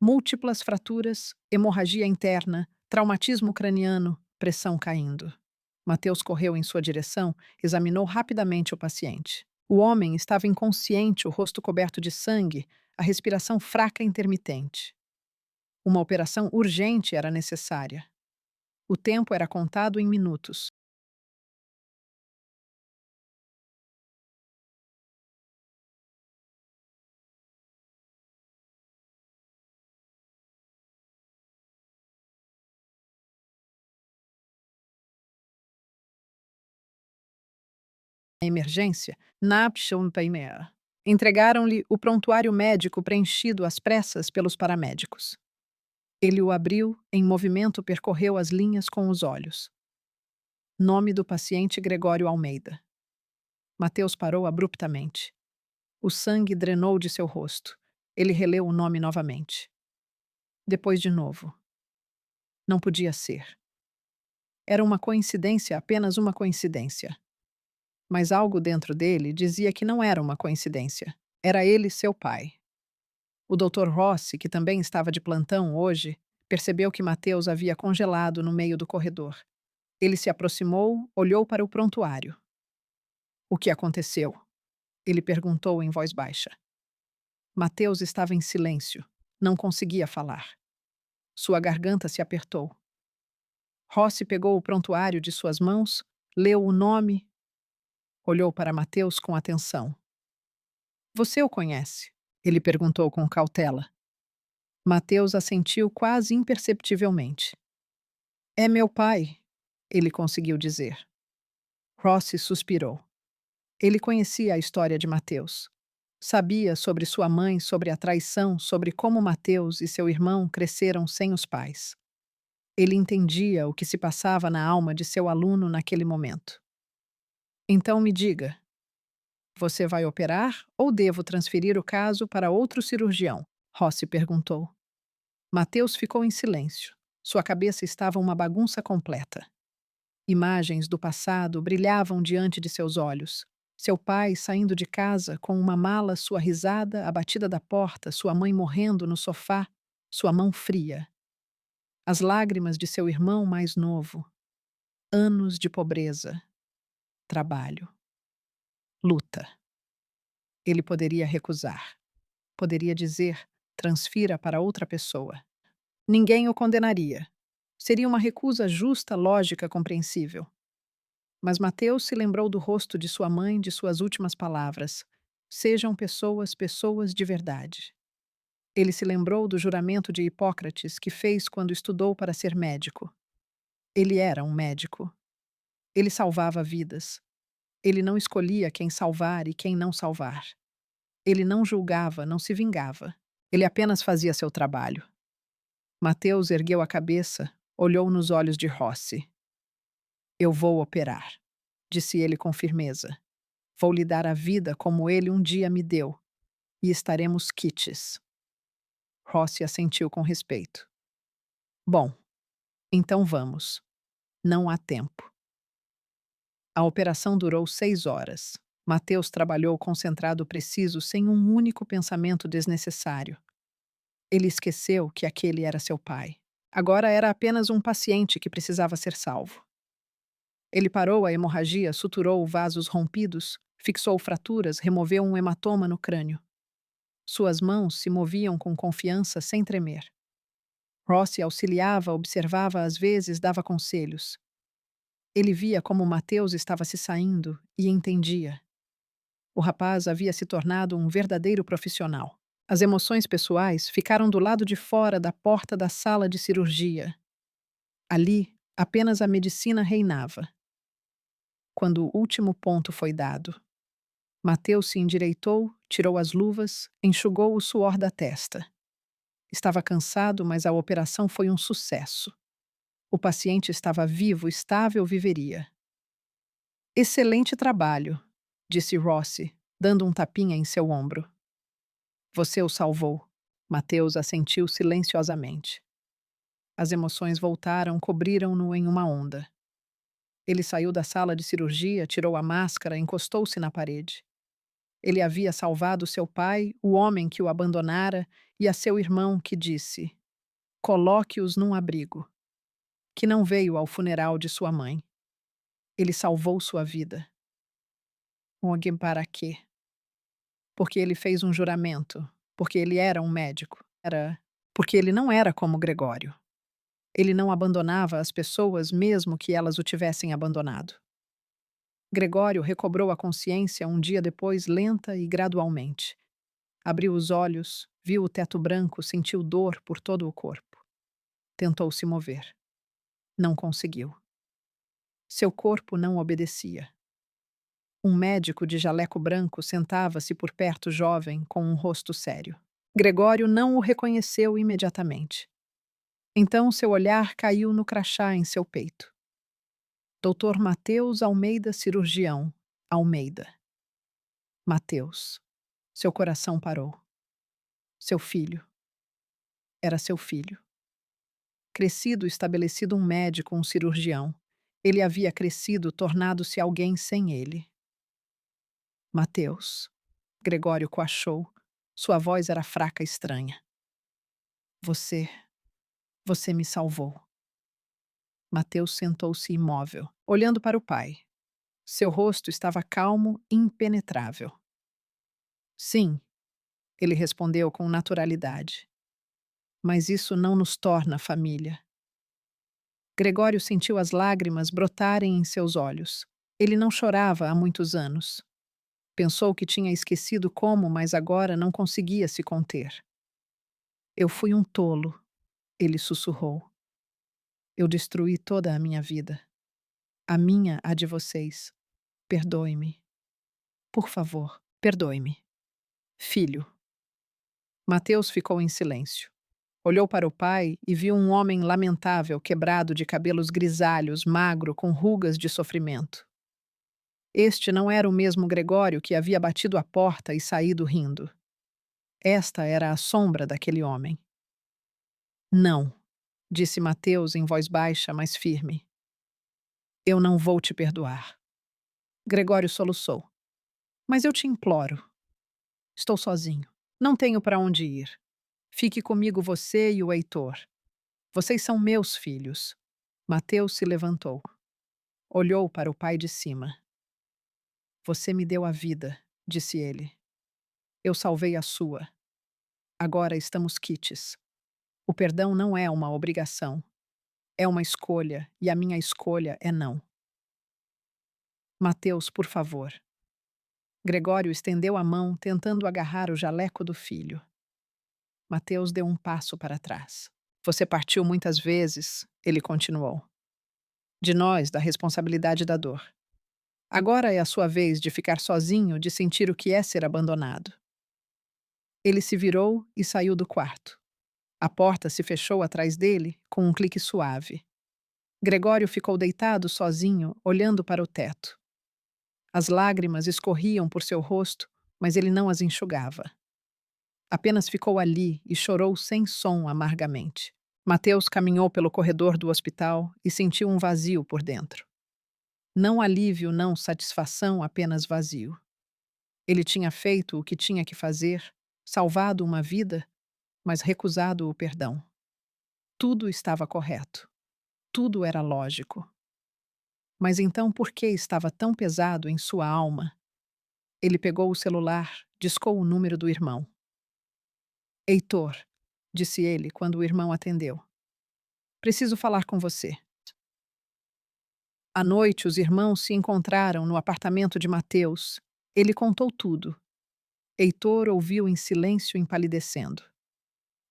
Múltiplas fraturas, hemorragia interna, traumatismo craniano, pressão caindo. Mateus correu em sua direção, examinou rapidamente o paciente. O homem estava inconsciente, o rosto coberto de sangue, a respiração fraca e intermitente. Uma operação urgente era necessária. O tempo era contado em minutos. A emergência, Napschonpeimer. Entregaram-lhe o prontuário médico preenchido às pressas pelos paramédicos. Ele o abriu, em movimento percorreu as linhas com os olhos. Nome do paciente Gregório Almeida. Mateus parou abruptamente. O sangue drenou de seu rosto. Ele releu o nome novamente. Depois de novo. Não podia ser. Era uma coincidência, apenas uma coincidência. Mas algo dentro dele dizia que não era uma coincidência. Era ele seu pai. O Dr. Rossi, que também estava de plantão hoje, percebeu que Mateus havia congelado no meio do corredor. Ele se aproximou, olhou para o prontuário. O que aconteceu? Ele perguntou em voz baixa. Mateus estava em silêncio. Não conseguia falar. Sua garganta se apertou. Rossi pegou o prontuário de suas mãos, leu o nome, olhou para Mateus com atenção. Você o conhece? Ele perguntou com cautela. Mateus assentiu quase imperceptivelmente. É meu pai, ele conseguiu dizer. Rossi suspirou. Ele conhecia a história de Mateus. Sabia sobre sua mãe, sobre a traição, sobre como Mateus e seu irmão cresceram sem os pais. Ele entendia o que se passava na alma de seu aluno naquele momento. Então me diga, você vai operar ou devo transferir o caso para outro cirurgião? Rossi perguntou. Mateus ficou em silêncio. Sua cabeça estava uma bagunça completa. Imagens do passado brilhavam diante de seus olhos. Seu pai saindo de casa com uma mala, sua risada, a batida da porta, sua mãe morrendo no sofá, sua mão fria. As lágrimas de seu irmão mais novo. Anos de pobreza. Trabalho. Luta. Ele poderia recusar. Poderia dizer, transfira para outra pessoa. Ninguém o condenaria. Seria uma recusa justa, lógica, compreensível. Mas Mateus se lembrou do rosto de sua mãe, de suas últimas palavras. Sejam pessoas, pessoas de verdade. Ele se lembrou do juramento de Hipócrates que fez quando estudou para ser médico. Ele era um médico. Ele salvava vidas. Ele não escolhia quem salvar e quem não salvar. Ele não julgava, não se vingava. Ele apenas fazia seu trabalho. Mateus ergueu a cabeça, olhou nos olhos de Rossi. Eu vou operar, disse ele com firmeza. Vou lhe dar a vida como ele um dia me deu, e estaremos quites. Rossi assentiu com respeito. Bom, então vamos. Não há tempo. A operação durou 6 horas. Mateus trabalhou concentrado preciso sem um único pensamento desnecessário. Ele esqueceu que aquele era seu pai. Agora era apenas um paciente que precisava ser salvo. Ele parou a hemorragia, suturou vasos rompidos, fixou fraturas, removeu um hematoma no crânio. Suas mãos se moviam com confiança sem tremer. Rossi auxiliava, observava às vezes, dava conselhos. Ele via como Mateus estava se saindo e entendia. O rapaz havia se tornado um verdadeiro profissional. As emoções pessoais ficaram do lado de fora da porta da sala de cirurgia. Ali, apenas a medicina reinava. Quando o último ponto foi dado, Mateus se endireitou, tirou as luvas, enxugou o suor da testa. Estava cansado, mas a operação foi um sucesso. O paciente estava vivo, estável, viveria. Excelente trabalho, disse Rossi, dando um tapinha em seu ombro. Você o salvou. Mateus assentiu silenciosamente. As emoções voltaram, cobriram-no em uma onda. Ele saiu da sala de cirurgia, tirou a máscara, encostou-se na parede. Ele havia salvado seu pai, o homem que o abandonara, e a seu irmão que disse: coloque-os num abrigo. Que não veio ao funeral de sua mãe. Ele salvou sua vida. Alguém para quê? Porque ele fez um juramento, porque ele era um médico, porque ele não era como Gregório. Ele não abandonava as pessoas mesmo que elas o tivessem abandonado. Gregório recobrou a consciência um dia depois, lenta e gradualmente. Abriu os olhos, viu o teto branco, sentiu dor por todo o corpo. Tentou se mover. Não conseguiu. Seu corpo não obedecia. Um médico de jaleco branco sentava-se por perto, jovem, com um rosto sério. Gregório não o reconheceu imediatamente. Então seu olhar caiu no crachá em seu peito. Dr. Mateus Almeida, cirurgião. Almeida. Mateus. Seu coração parou. Seu filho. Era seu filho. Crescido, estabelecido um médico, um cirurgião. Ele havia crescido, tornado-se alguém sem ele. Mateus. Gregório coachou. Sua voz era fraca e estranha. Você me salvou. Mateus sentou-se imóvel, olhando para o pai. Seu rosto estava calmo e impenetrável. Sim, ele respondeu com naturalidade. Mas isso não nos torna família. Gregório sentiu as lágrimas brotarem em seus olhos. Ele não chorava há muitos anos. Pensou que tinha esquecido como, mas agora não conseguia se conter. Eu fui um tolo, ele sussurrou. Eu destruí toda a minha vida. A minha, a de vocês. Perdoe-me. Por favor, perdoe-me. Filho. Mateus ficou em silêncio. Olhou para o pai e viu um homem lamentável, quebrado, de cabelos grisalhos, magro, com rugas de sofrimento. Este não era o mesmo Gregório que havia batido a porta e saído rindo. Esta era a sombra daquele homem. Não, disse Mateus em voz baixa, mas firme. Eu não vou te perdoar. Gregório soluçou. Mas eu te imploro. Estou sozinho. Não tenho para onde ir. Fique comigo você e o Heitor. Vocês são meus filhos. Mateus se levantou. Olhou para o pai de cima. Você me deu a vida, disse ele. Eu salvei a sua. Agora estamos quites. O perdão não é uma obrigação. É uma escolha, e a minha escolha é não. Mateus, por favor. Gregório estendeu a mão, tentando agarrar o jaleco do filho. Mateus deu um passo para trás. Você partiu muitas vezes, ele continuou. De nós, da responsabilidade da dor. Agora é a sua vez de ficar sozinho, de sentir o que é ser abandonado. Ele se virou e saiu do quarto. A porta se fechou atrás dele com um clique suave. Gregório ficou deitado sozinho, olhando para o teto. As lágrimas escorriam por seu rosto, mas ele não as enxugava. Apenas ficou ali e chorou sem som amargamente. Mateus caminhou pelo corredor do hospital e sentiu um vazio por dentro. Não alívio, não satisfação, apenas vazio. Ele tinha feito o que tinha que fazer, salvado uma vida, mas recusado o perdão. Tudo estava correto. Tudo era lógico. Mas então por que estava tão pesado em sua alma? Ele pegou o celular, discou o número do irmão. Heitor, disse ele quando o irmão atendeu. Preciso falar com você. À noite, os irmãos se encontraram no apartamento de Mateus. Ele contou tudo. Heitor ouviu em silêncio, empalidecendo.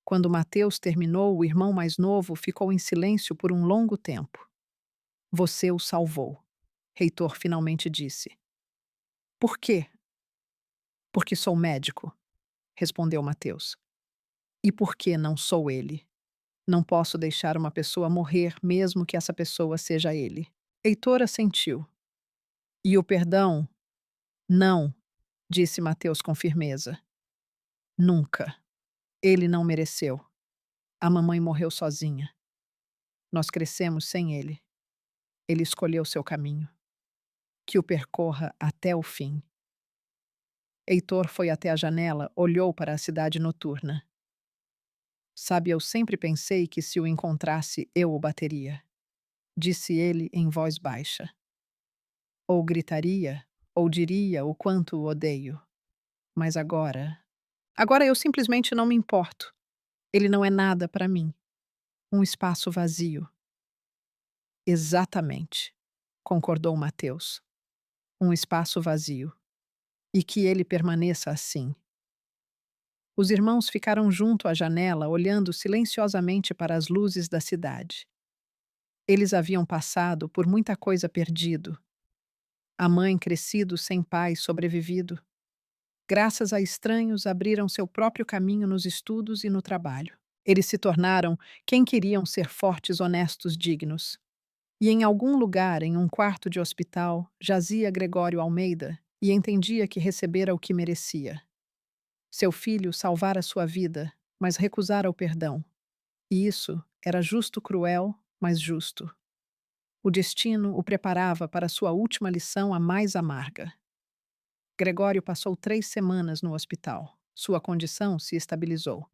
Quando Mateus terminou, o irmão mais novo ficou em silêncio por um longo tempo. Você o salvou, Heitor finalmente disse. Por quê? Porque sou médico, respondeu Mateus. E por que não sou ele? Não posso deixar uma pessoa morrer, mesmo que essa pessoa seja ele. Heitor assentiu. E o perdão? Não, disse Mateus com firmeza. Nunca. Ele não mereceu. A mamãe morreu sozinha. Nós crescemos sem ele. Ele escolheu seu caminho. Que o percorra até o fim. Heitor foi até a janela, olhou para a cidade noturna. Sabe, eu sempre pensei que se o encontrasse, eu o bateria, disse ele em voz baixa. Ou gritaria, ou diria o quanto o odeio. Mas agora. Agora eu simplesmente não me importo. Ele não é nada para mim. Um espaço vazio. Exatamente, concordou Mateus. Um espaço vazio. E que ele permaneça assim. Os irmãos ficaram junto à janela, olhando silenciosamente para as luzes da cidade. Eles haviam passado por muita coisa perdido. A mãe crescido sem pai sobrevivido. Graças a estranhos, abriram seu próprio caminho nos estudos e no trabalho. Eles se tornaram quem queriam ser fortes, honestos, dignos. E em algum lugar, em um quarto de hospital, jazia Gregório Almeida e entendia que recebera o que merecia. Seu filho salvara sua vida, mas recusara o perdão. E isso era justo, cruel, mas justo. O destino o preparava para sua última lição, a mais amarga. Gregório passou 3 semanas no hospital. Sua condição se estabilizou.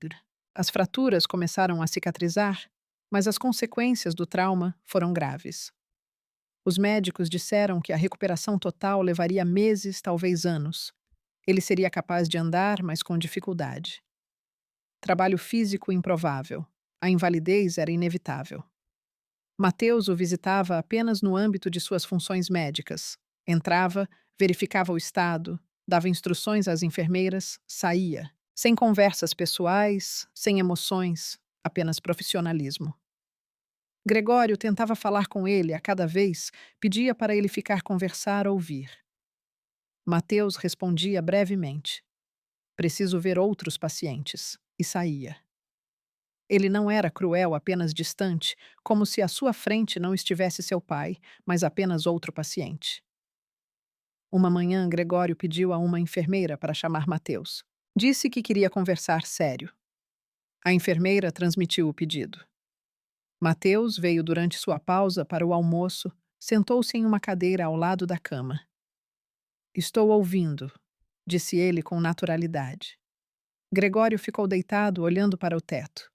As fraturas começaram a cicatrizar, mas as consequências do trauma foram graves. Os médicos disseram que a recuperação total levaria meses, talvez anos. Ele seria capaz de andar, mas com dificuldade. Trabalho físico improvável. A invalidez era inevitável. Mateus o visitava apenas no âmbito de suas funções médicas. Entrava, verificava o estado, dava instruções às enfermeiras, saía. Sem conversas pessoais, sem emoções, apenas profissionalismo. Gregório tentava falar com ele a cada vez, pedia para ele ficar conversar, ouvir. Mateus respondia brevemente. Preciso ver outros pacientes. E saía. Ele não era cruel, apenas distante, como se à sua frente não estivesse seu pai, mas apenas outro paciente. Uma manhã, Gregório pediu a uma enfermeira para chamar Mateus. Disse que queria conversar sério. A enfermeira transmitiu o pedido. Mateus veio durante sua pausa para o almoço, sentou-se em uma cadeira ao lado da cama. Estou ouvindo, disse ele com naturalidade. Gregório ficou deitado, olhando para o teto.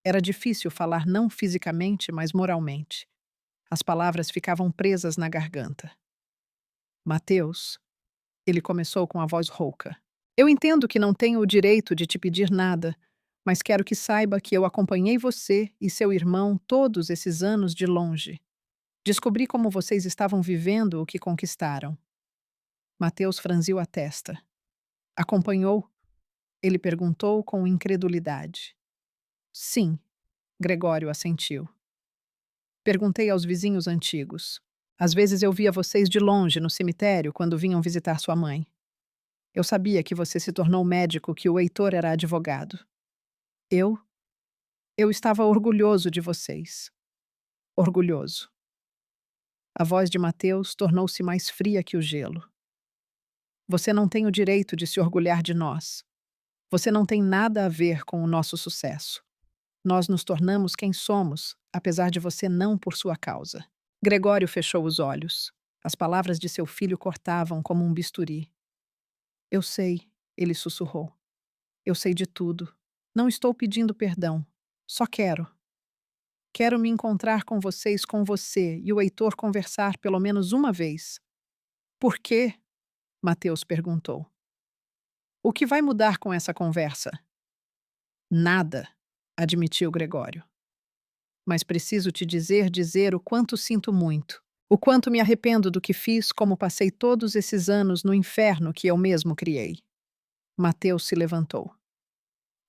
Era difícil falar não fisicamente, mas moralmente. As palavras ficavam presas na garganta. Mateus, ele começou com a voz rouca. Eu entendo que não tenho o direito de te pedir nada, mas quero que saiba que eu acompanhei você e seu irmão todos esses anos de longe. Descobri como vocês estavam vivendo o que conquistaram. Mateus franziu a testa. Acompanhou? Ele perguntou com incredulidade. Sim, Gregório assentiu. Perguntei aos vizinhos antigos. Às vezes eu via vocês de longe no cemitério quando vinham visitar sua mãe. Eu sabia que você se tornou médico, que o Heitor era advogado. Eu? Eu estava orgulhoso de vocês. Orgulhoso. A voz de Mateus tornou-se mais fria que o gelo. Você não tem o direito de se orgulhar de nós. Você não tem nada a ver com o nosso sucesso. Nós nos tornamos quem somos, apesar de você não por sua causa. Gregório fechou os olhos. As palavras de seu filho cortavam como um bisturi. Eu sei, ele sussurrou. Eu sei de tudo. Não estou pedindo perdão. Só quero. Quero me encontrar com vocês, com você e o Heitor conversar pelo menos uma vez. Por quê? Mateus perguntou. O que vai mudar com essa conversa? Nada, admitiu Gregório. Mas preciso te dizer o quanto sinto muito. O quanto me arrependo do que fiz, como passei todos esses anos no inferno que eu mesmo criei. Mateus se levantou.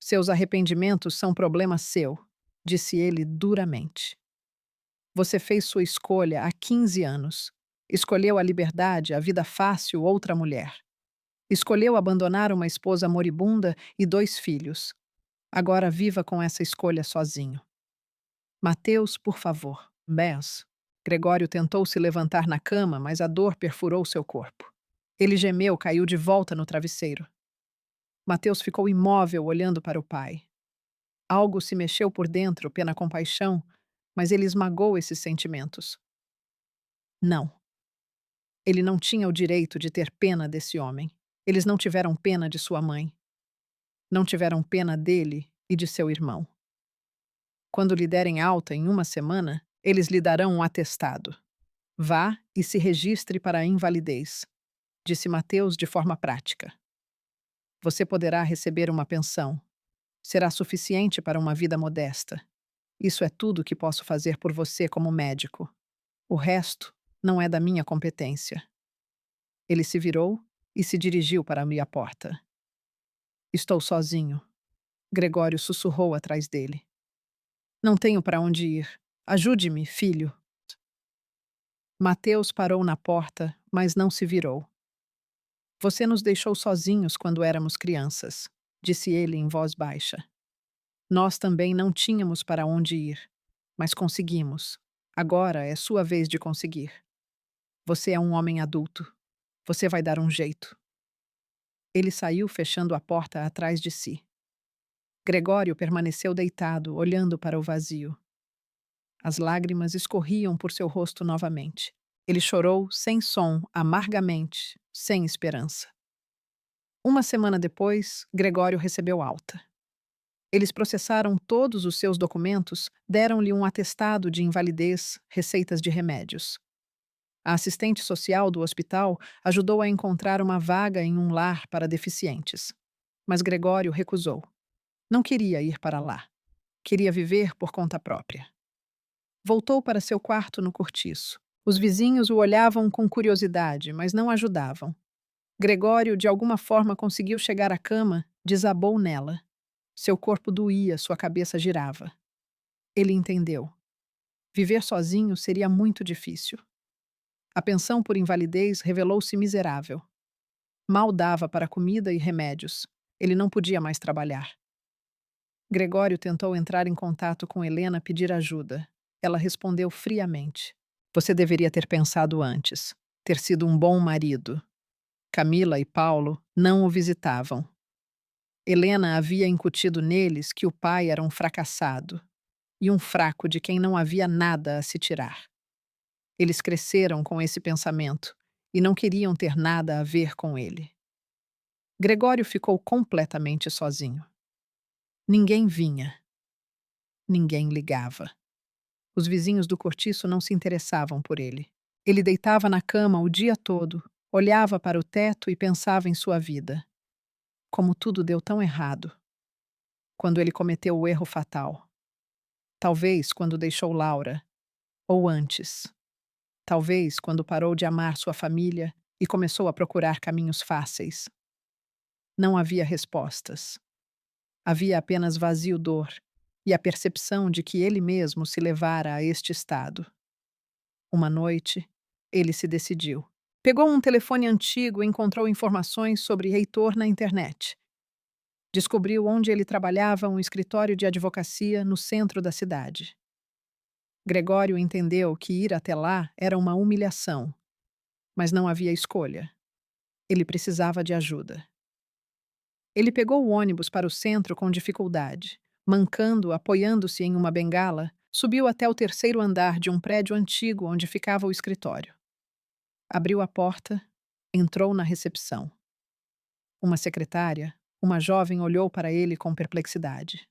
Seus arrependimentos são problema seu, disse ele duramente. Você fez sua escolha há 15 anos. Escolheu a liberdade, a vida fácil, outra mulher. Escolheu abandonar uma esposa moribunda e 2 filhos. Agora viva com essa escolha sozinho. Mateus, por favor. Bess. Gregório tentou se levantar na cama, mas a dor perfurou seu corpo. Ele gemeu, caiu de volta no travesseiro. Mateus ficou imóvel olhando para o pai. Algo se mexeu por dentro, pena compaixão, mas ele esmagou esses sentimentos. Não. Ele não tinha o direito de ter pena desse homem. Eles não tiveram pena de sua mãe. Não tiveram pena dele e de seu irmão. Quando lhe derem alta em uma semana, eles lhe darão um atestado. Vá e se registre para a invalidez, disse Mateus de forma prática. Você poderá receber uma pensão. Será suficiente para uma vida modesta. Isso é tudo que posso fazer por você como médico. O resto não é da minha competência. Ele se virou e se dirigiu para a minha porta. Estou sozinho. Gregório sussurrou atrás dele. Não tenho para onde ir. Ajude-me, filho. Mateus parou na porta, mas não se virou. Você nos deixou sozinhos quando éramos crianças, disse ele em voz baixa. Nós também não tínhamos para onde ir, mas conseguimos. Agora é sua vez de conseguir. Você é um homem adulto. Você vai dar um jeito. Ele saiu fechando a porta atrás de si. Gregório permaneceu deitado, olhando para o vazio. As lágrimas escorriam por seu rosto novamente. Ele chorou sem som, amargamente, sem esperança. Uma semana depois, Gregório recebeu alta. Eles processaram todos os seus documentos, deram-lhe um atestado de invalidez, receitas de remédios. A assistente social do hospital ajudou a encontrar uma vaga em um lar para deficientes. Mas Gregório recusou. Não queria ir para lá. Queria viver por conta própria. Voltou para seu quarto no cortiço. Os vizinhos o olhavam com curiosidade, mas não ajudavam. Gregório, de alguma forma, conseguiu chegar à cama, desabou nela. Seu corpo doía, sua cabeça girava. Ele entendeu. Viver sozinho seria muito difícil. A pensão por invalidez revelou-se miserável. Mal dava para comida e remédios. Ele não podia mais trabalhar. Gregório tentou entrar em contato com Helena, pedir ajuda. Ela respondeu friamente. Você deveria ter pensado antes. Ter sido um bom marido. Camila e Paulo não o visitavam. Helena havia incutido neles que o pai era um fracassado e um fraco de quem não havia nada a se tirar. Eles cresceram com esse pensamento e não queriam ter nada a ver com ele. Gregório ficou completamente sozinho. Ninguém vinha. Ninguém ligava. Os vizinhos do cortiço não se interessavam por ele. Ele deitava na cama o dia todo, olhava para o teto e pensava em sua vida. Como tudo deu tão errado. Quando ele cometeu o erro fatal. Talvez quando deixou Laura. Ou antes. Talvez quando parou de amar sua família e começou a procurar caminhos fáceis. Não havia respostas. Havia apenas vazio, dor e a percepção de que ele mesmo se levara a este estado. Uma noite, ele se decidiu. Pegou um telefone antigo e encontrou informações sobre Heitor na internet. Descobriu onde ele trabalhava, um escritório de advocacia no centro da cidade. Gregório entendeu que ir até lá era uma humilhação, mas não havia escolha. Ele precisava de ajuda. Ele pegou o ônibus para o centro com dificuldade. mancando, apoiando-se em uma bengala, subiu até o terceiro andar de um prédio antigo onde ficava o escritório. Abriu a porta, entrou na recepção. Uma secretária, uma jovem, olhou para ele com perplexidade.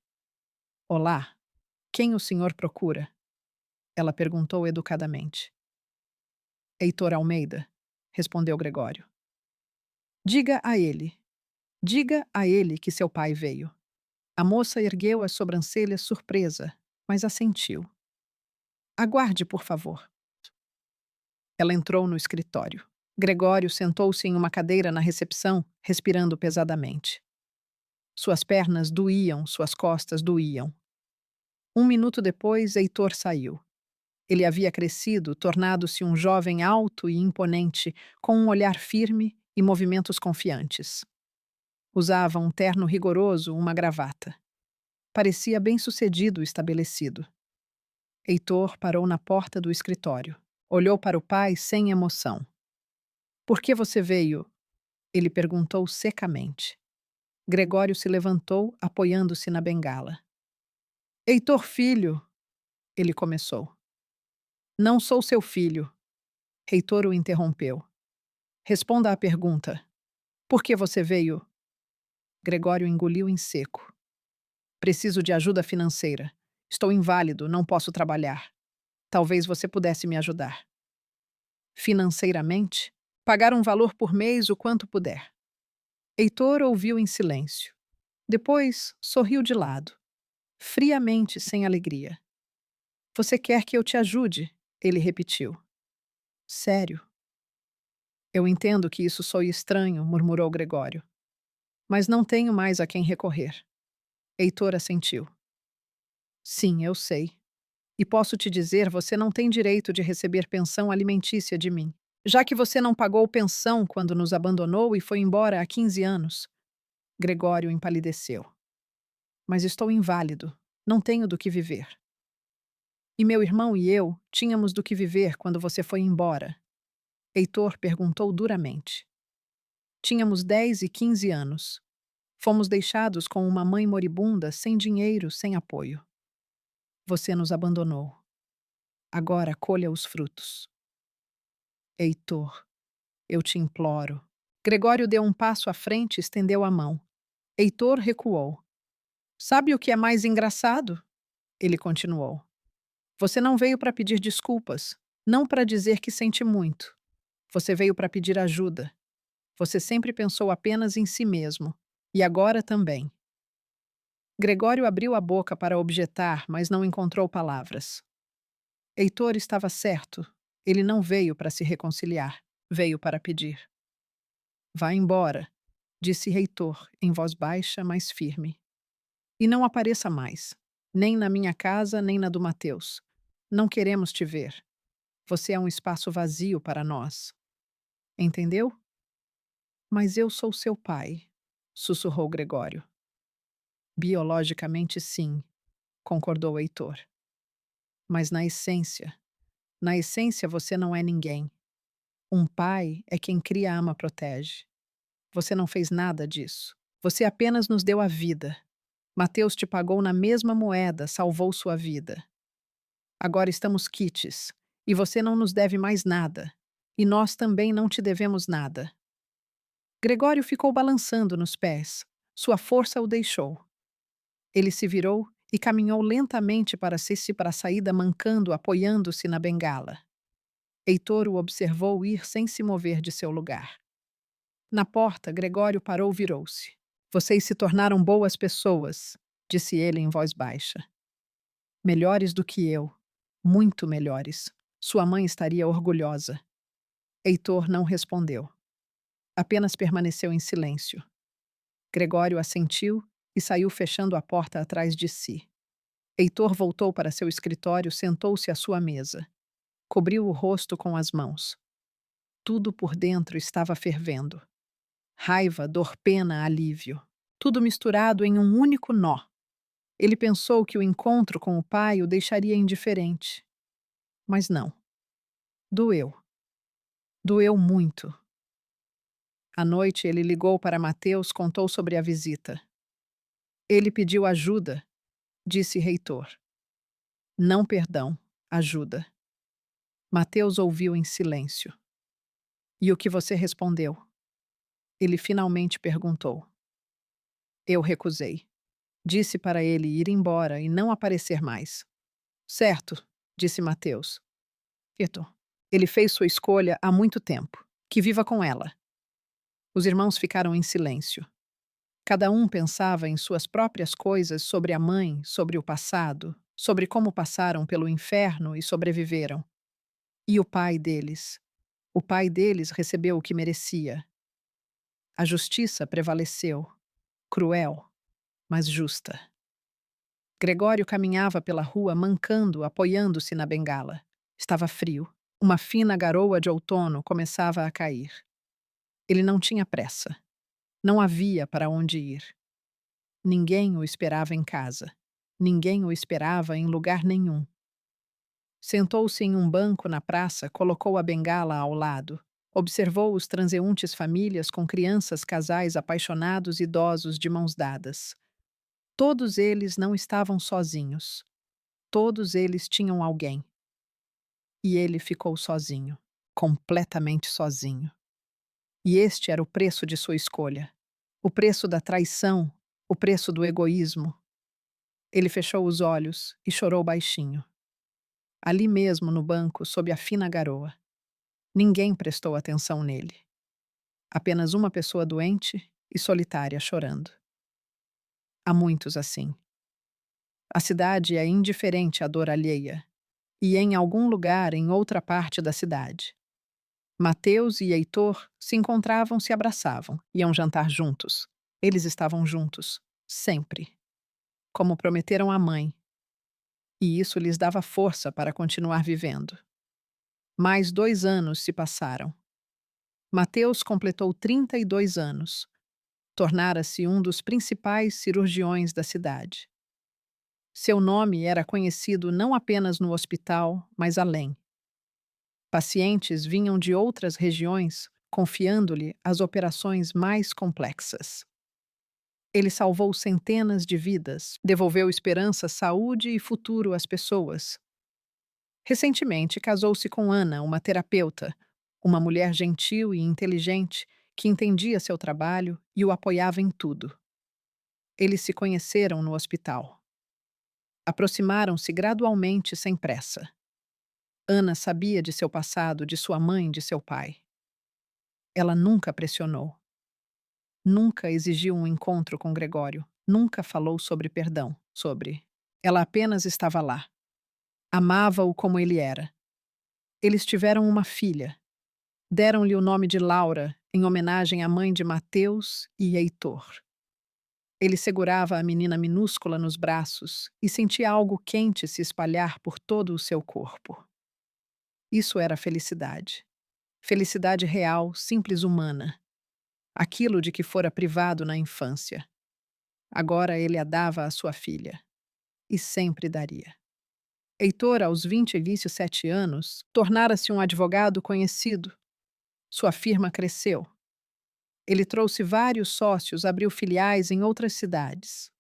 Olá, quem o senhor procura? Ela perguntou educadamente. Heitor Almeida, respondeu Gregório. Diga a ele. Diga a ele que seu pai veio. A moça ergueu as sobrancelhas surpresa, mas assentiu. Aguarde, por favor. Ela entrou no escritório. Gregório sentou-se em uma cadeira na recepção, respirando pesadamente. Suas pernas doíam, suas costas doíam. 1 minuto depois, Heitor saiu. Ele havia crescido, tornado-se um jovem alto e imponente, com um olhar firme e movimentos confiantes. Usava um terno rigoroso, uma gravata. Parecia bem-sucedido e estabelecido. Heitor parou na porta do escritório. Olhou para o pai sem emoção. Por que você veio? Ele perguntou secamente. Gregório se levantou, apoiando-se na bengala. Heitor, filho, ele começou. Não sou seu filho. Heitor o interrompeu. Responda à pergunta. Por que você veio? Gregório engoliu em seco. Preciso de ajuda financeira. Estou inválido, não posso trabalhar. Talvez você pudesse me ajudar. Financeiramente? Pagar um valor por mês o quanto puder. Heitor ouviu em silêncio. Depois, sorriu de lado. Friamente, sem alegria. Você quer que eu te ajude? Ele repetiu. Sério? Eu entendo que isso soe estranho, murmurou Gregório. Mas não tenho mais a quem recorrer. Heitor assentiu. Sim, eu sei. E posso te dizer, você não tem direito de receber pensão alimentícia de mim, já que você não pagou pensão quando nos abandonou e foi embora há 15 anos. Gregório empalideceu. Mas estou inválido. Não tenho do que viver. E meu irmão e eu tínhamos do que viver quando você foi embora. Heitor perguntou duramente. Tínhamos 10 e 15 anos. Fomos deixados com uma mãe moribunda, sem dinheiro, sem apoio. Você nos abandonou. Agora colha os frutos. Heitor, eu te imploro. Gregório deu um passo à frente e estendeu a mão. Heitor recuou. Sabe o que é mais engraçado? Ele continuou. Você não veio para pedir desculpas, não para dizer que sente muito. Você veio para pedir ajuda. Você sempre pensou apenas em si mesmo. E agora também. Gregório abriu a boca para objetar, mas não encontrou palavras. Heitor estava certo. Ele não veio para se reconciliar. Veio para pedir. Vá embora, disse Heitor, em voz baixa, mas firme. E não apareça mais. Nem na minha casa, nem na do Mateus. Não queremos te ver. Você é um espaço vazio para nós. Entendeu? Mas eu sou seu pai, sussurrou Gregório. Biologicamente, sim, concordou Heitor. Mas na essência você não é ninguém. Um pai é quem cria, ama, protege. Você não fez nada disso. Você apenas nos deu a vida. Mateus te pagou na mesma moeda, salvou sua vida. Agora estamos quites, e você não nos deve mais nada. E nós também não te devemos nada. Gregório ficou balançando nos pés. Sua força o deixou. Ele se virou e caminhou lentamente para a saída, mancando, apoiando-se na bengala. Heitor o observou ir sem se mover de seu lugar. Na porta, Gregório parou e virou-se. Vocês se tornaram boas pessoas, disse ele em voz baixa. Melhores do que eu. Muito melhores. Sua mãe estaria orgulhosa. Heitor não respondeu. Apenas permaneceu em silêncio. Gregório assentiu e saiu fechando a porta atrás de si. Heitor voltou para seu escritório, sentou-se à sua mesa. Cobriu o rosto com as mãos. Tudo por dentro estava fervendo. Raiva, dor, pena, alívio. Tudo misturado em um único nó. Ele pensou que o encontro com o pai o deixaria indiferente. Mas não. Doeu. Doeu muito. À noite, ele ligou para Mateus, contou sobre a visita. Ele pediu ajuda. disse Heitor. Não perdão, ajuda. Mateus ouviu em silêncio. E o que você respondeu? Ele finalmente perguntou. Eu recusei. Disse para ele ir embora e não aparecer mais. Certo, disse Mateus. Heitor. Ele fez sua escolha há muito tempo. Que viva com ela. Os irmãos ficaram em silêncio. Cada um pensava em suas próprias coisas sobre a mãe, sobre o passado, sobre como passaram pelo inferno e sobreviveram. E o pai deles? O pai deles recebeu o que merecia. A justiça prevaleceu, cruel, mas justa. Gregório caminhava pela rua mancando, apoiando-se na bengala. Estava frio. Uma fina garoa de outono começava a cair. Ele não tinha pressa. Não havia para onde ir. Ninguém o esperava em casa. Ninguém o esperava em lugar nenhum. Sentou-se em um banco na praça, colocou a bengala ao lado. Observou os transeuntes famílias com crianças, casais apaixonados, idosos de mãos dadas. Todos eles não estavam sozinhos. Todos eles tinham alguém. E ele ficou sozinho, completamente sozinho. E este era o preço de sua escolha. O preço da traição, o preço do egoísmo. Ele fechou os olhos e chorou baixinho. Ali mesmo no banco, sob a fina garoa. Ninguém prestou atenção nele. Apenas uma pessoa doente e solitária chorando. Há muitos assim. A cidade é indiferente à dor alheia, e em algum lugar em outra parte da cidade. Mateus e Heitor se encontravam, se abraçavam, iam jantar juntos. Eles estavam juntos, sempre. Como prometeram à mãe. E isso lhes dava força para continuar vivendo. Mais 2 anos se passaram. Mateus completou 32 anos. Tornara-se um dos principais cirurgiões da cidade. Seu nome era conhecido não apenas no hospital, mas além. Pacientes vinham de outras regiões, confiando-lhe as operações mais complexas. Ele salvou centenas de vidas, devolveu esperança, saúde e futuro às pessoas. Recentemente casou-se com Ana, uma terapeuta, uma mulher gentil e inteligente que entendia seu trabalho e o apoiava em tudo. Eles se conheceram no hospital. Aproximaram-se gradualmente sem pressa. Ana sabia de seu passado, de sua mãe, de seu pai. Ela nunca pressionou. Nunca exigiu um encontro com Gregório. Nunca falou sobre perdão, sobre. Ela apenas estava lá. Amava-o como ele era. Eles tiveram uma filha. Deram-lhe o nome de Laura, em homenagem à mãe de Mateus e Heitor. Ele segurava a menina minúscula nos braços e sentia algo quente se espalhar por todo o seu corpo. Isso era felicidade. Felicidade real, simples, humana. Aquilo de que fora privado na infância. Agora ele a dava à sua filha. E sempre daria. Heitor, aos 27 anos, tornara-se um advogado conhecido. Sua firma cresceu. Ele trouxe vários sócios, abriu filiais em outras cidades.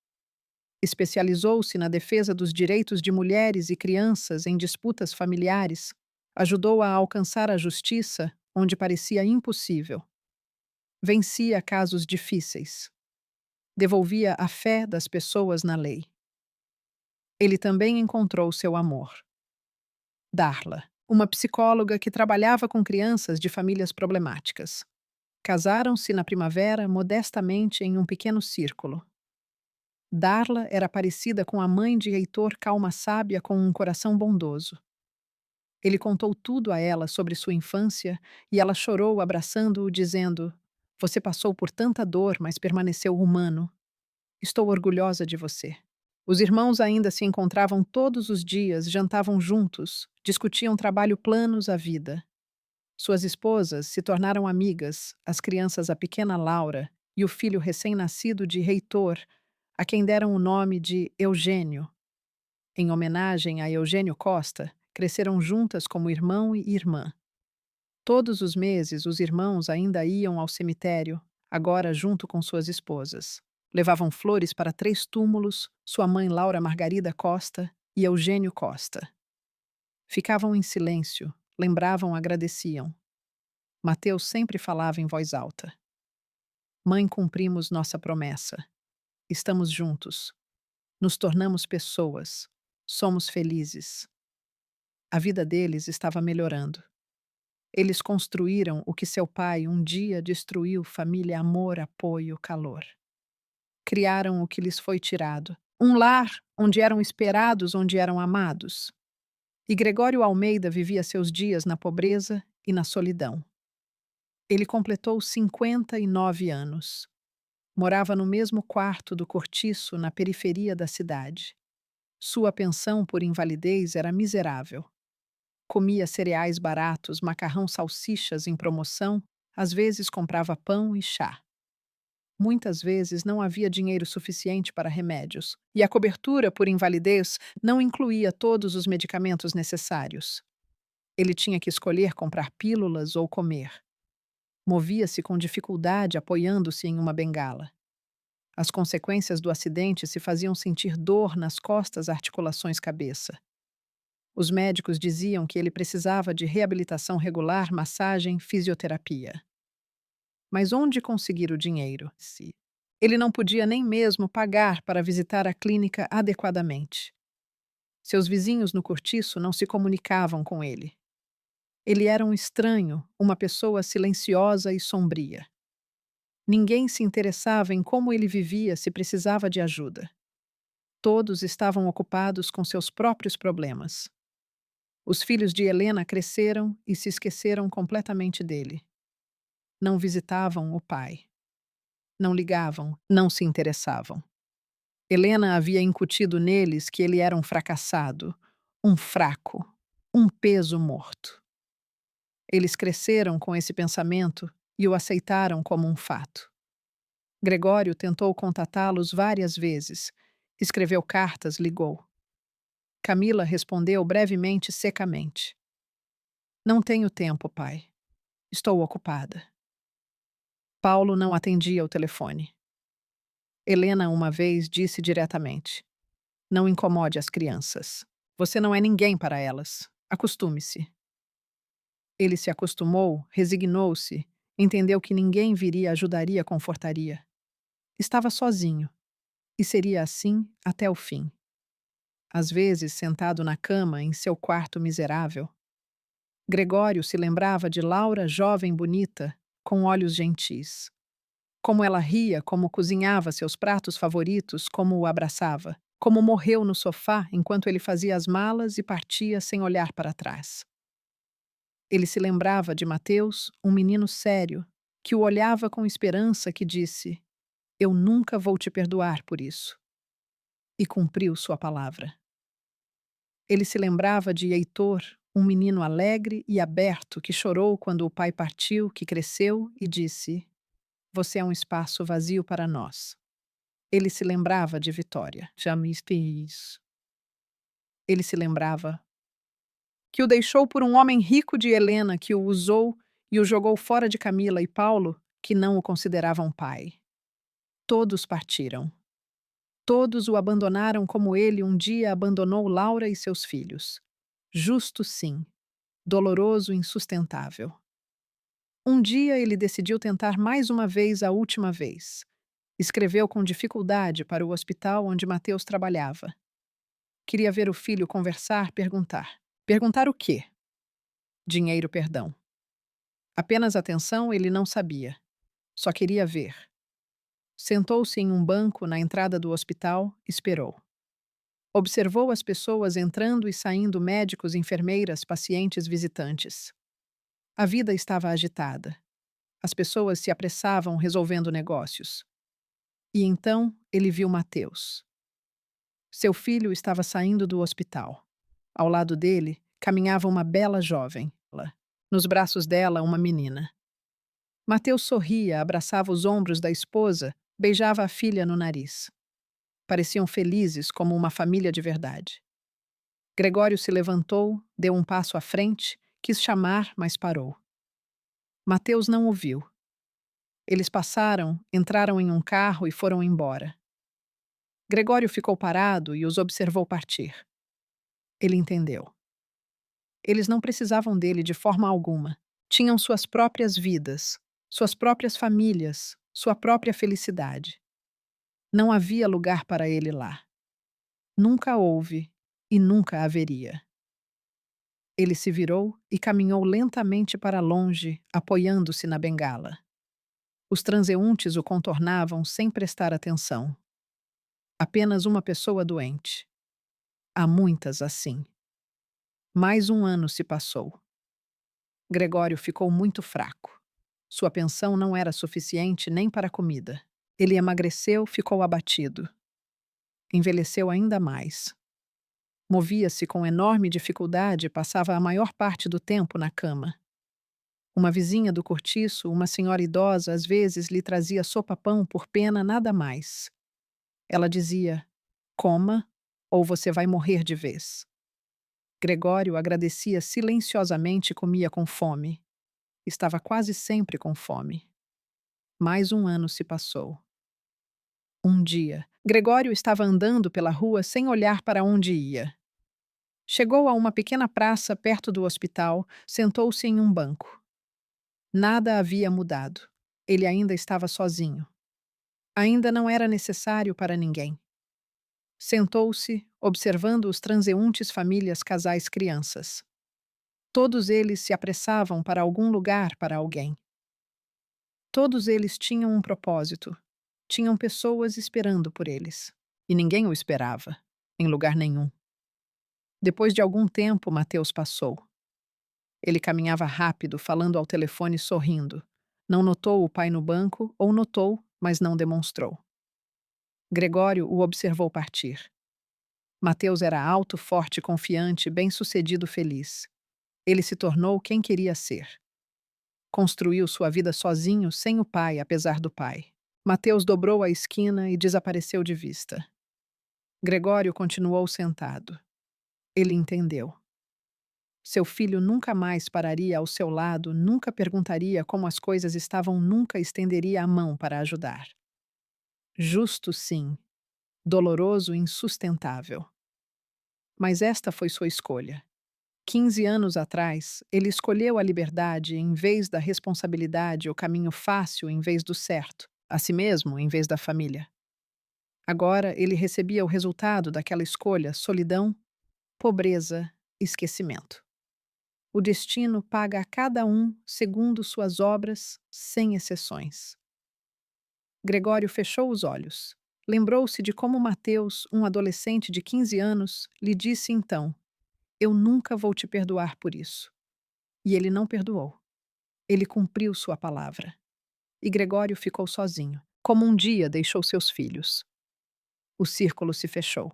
Especializou-se na defesa dos direitos de mulheres e crianças em disputas familiares. Ajudou a alcançar a justiça onde parecia impossível. Vencia casos difíceis. Devolvia a fé das pessoas na lei. Ele também encontrou seu amor. Darla, uma psicóloga que trabalhava com crianças de famílias problemáticas. Casaram-se na primavera modestamente em um pequeno círculo. Darla era parecida com a mãe de Heitor, calma, sábia, com um coração bondoso. Ele contou tudo a ela sobre sua infância e ela chorou abraçando-o, dizendo: Você passou por tanta dor, mas permaneceu humano. Estou orgulhosa de você. Os irmãos ainda se encontravam todos os dias, jantavam juntos, discutiam trabalho, planos, a vida. Suas esposas se tornaram amigas, as crianças a pequena Laura e o filho recém-nascido de Heitor, a quem deram o nome de Eugênio. Em homenagem a Eugênio Costa, cresceram juntas como irmão e irmã. Todos os meses, os irmãos ainda iam ao cemitério, agora junto com suas esposas. Levavam flores para 3 túmulos, sua mãe Laura Margarida Costa e Eugênio Costa. Ficavam em silêncio, lembravam, agradeciam. Mateus sempre falava em voz alta. Mãe, cumprimos nossa promessa. Estamos juntos. Nos tornamos pessoas. Somos felizes. A vida deles estava melhorando. Eles construíram o que seu pai um dia destruiu: família, amor, apoio, calor. Criaram o que lhes foi tirado. Um lar onde eram esperados, onde eram amados. E Gregório Almeida vivia seus dias na pobreza e na solidão. Ele completou 59 anos. Morava no mesmo quarto do cortiço na periferia da cidade. Sua pensão por invalidez era miserável. Comia cereais baratos, macarrão, salsichas em promoção, às vezes comprava pão e chá. Muitas vezes não havia dinheiro suficiente para remédios, e a cobertura por invalidez não incluía todos os medicamentos necessários. Ele tinha que escolher comprar pílulas ou comer. Movia-se com dificuldade apoiando-se em uma bengala. As consequências do acidente se faziam sentir: dor nas costas, articulações, cabeça. Os médicos diziam que ele precisava de reabilitação regular, massagem, fisioterapia. Mas onde conseguir o dinheiro? Ele não podia nem mesmo pagar para visitar a clínica adequadamente. Seus vizinhos no cortiço não se comunicavam com ele. Ele era um estranho, uma pessoa silenciosa e sombria. Ninguém se interessava em como ele vivia, se precisava de ajuda. Todos estavam ocupados com seus próprios problemas. Os filhos de Helena cresceram e se esqueceram completamente dele. Não visitavam o pai. Não ligavam, não se interessavam. Helena havia incutido neles que ele era um fracassado, um fraco, um peso morto. Eles cresceram com esse pensamento e o aceitaram como um fato. Gregório tentou contatá-los várias vezes. Escreveu cartas, ligou. Camila respondeu brevemente, secamente. Não tenho tempo, pai. Estou ocupada. Paulo não atendia o telefone. Helena uma vez disse diretamente: Não incomode as crianças. Você não é ninguém para elas. Acostume-se. Ele se acostumou, resignou-se, entendeu que ninguém viria, ajudaria, confortaria. Estava sozinho, e seria assim até o fim. Às vezes, sentado na cama em seu quarto miserável, Gregório se lembrava de Laura, jovem, bonita, com olhos gentis. Como ela ria, como cozinhava seus pratos favoritos, como o abraçava, como morreu no sofá enquanto ele fazia as malas e partia sem olhar para trás. Ele se lembrava de Mateus, um menino sério, que o olhava com esperança, que disse: Eu nunca vou te perdoar por isso. E cumpriu sua palavra. Ele se lembrava de Heitor, um menino alegre e aberto que chorou quando o pai partiu, que cresceu e disse: Você é um espaço vazio para nós. Ele se lembrava de Vitória. Já me fiz. Ele se lembrava que o deixou por um homem rico, de Helena, que o usou e o jogou fora de Camila e Paulo, que não o consideravam pai. Todos partiram. Todos o abandonaram como ele um dia abandonou Laura e seus filhos. Justo, sim. Doloroso, insustentável. Um dia ele decidiu tentar mais uma vez, a última vez. Escreveu com dificuldade para o hospital onde Mateus trabalhava. Queria ver o filho, conversar, perguntar. Perguntar o quê? Dinheiro, perdão. Apenas atenção ele não sabia. Só queria ver. Sentou-se em um banco na entrada do hospital, esperou. Observou as pessoas entrando e saindo, médicos, enfermeiras, pacientes, visitantes. A vida estava agitada. As pessoas se apressavam resolvendo negócios. E então ele viu Mateus. Seu filho estava saindo do hospital. Ao lado dele caminhava uma bela jovem. Nos braços dela, uma menina. Mateus sorria, abraçava os ombros da esposa, beijava a filha no nariz. Pareciam felizes, como uma família de verdade. Gregório se levantou, deu um passo à frente, quis chamar, mas parou. Mateus não ouviu. Eles passaram, entraram em um carro e foram embora. Gregório ficou parado e os observou partir. Ele entendeu. Eles não precisavam dele de forma alguma. Tinham suas próprias vidas, suas próprias famílias, sua própria felicidade. Não havia lugar para ele lá. Nunca houve e nunca haveria. Ele se virou e caminhou lentamente para longe, apoiando-se na bengala. Os transeuntes o contornavam sem prestar atenção. Apenas uma pessoa doente. Há muitas assim. Mais um ano se passou. Gregório ficou muito fraco. Sua pensão não era suficiente nem para a comida. Ele emagreceu, ficou abatido. Envelheceu ainda mais. Movia-se com enorme dificuldade e passava a maior parte do tempo na cama. Uma vizinha do cortiço, uma senhora idosa, às vezes lhe trazia sopa-pão por pena nada mais. Ela dizia: coma, ou você vai morrer de vez. Gregório agradecia silenciosamente e comia com fome. Estava quase sempre com fome. Mais um ano se passou. Um dia, Gregório estava andando pela rua sem olhar para onde ia. Chegou a uma pequena praça perto do hospital, sentou-se em um banco. Nada havia mudado. Ele ainda estava sozinho. Ainda não era necessário para ninguém. Sentou-se, observando os transeuntes famílias, casais, crianças. Todos eles se apressavam para algum lugar para alguém. Todos eles tinham um propósito. Tinham pessoas esperando por eles. E ninguém o esperava, em lugar nenhum. Depois de algum tempo, Mateus passou. Ele caminhava rápido, falando ao telefone, sorrindo. Não notou o pai no banco, ou notou, mas não demonstrou. Gregório o observou partir. Mateus era alto, forte, confiante, bem-sucedido, feliz. Ele se tornou quem queria ser. Construiu sua vida sozinho, sem o pai, apesar do pai. Mateus dobrou a esquina e desapareceu de vista. Gregório continuou sentado. Ele entendeu. Seu filho nunca mais pararia ao seu lado, nunca perguntaria como as coisas estavam, nunca estenderia a mão para ajudar. Justo, sim. Doloroso e insustentável. Mas esta foi sua escolha. 15 anos atrás, ele escolheu a liberdade em vez da responsabilidade, o caminho fácil em vez do certo, a si mesmo em vez da família. Agora ele recebia o resultado daquela escolha: solidão, pobreza, esquecimento. O destino paga a cada um segundo suas obras, sem exceções. Gregório fechou os olhos. Lembrou-se de como Mateus, um adolescente de 15 anos, lhe disse então: eu nunca vou te perdoar por isso. E ele não perdoou. Ele cumpriu sua palavra. E Gregório ficou sozinho, como um dia deixou seus filhos. O círculo se fechou.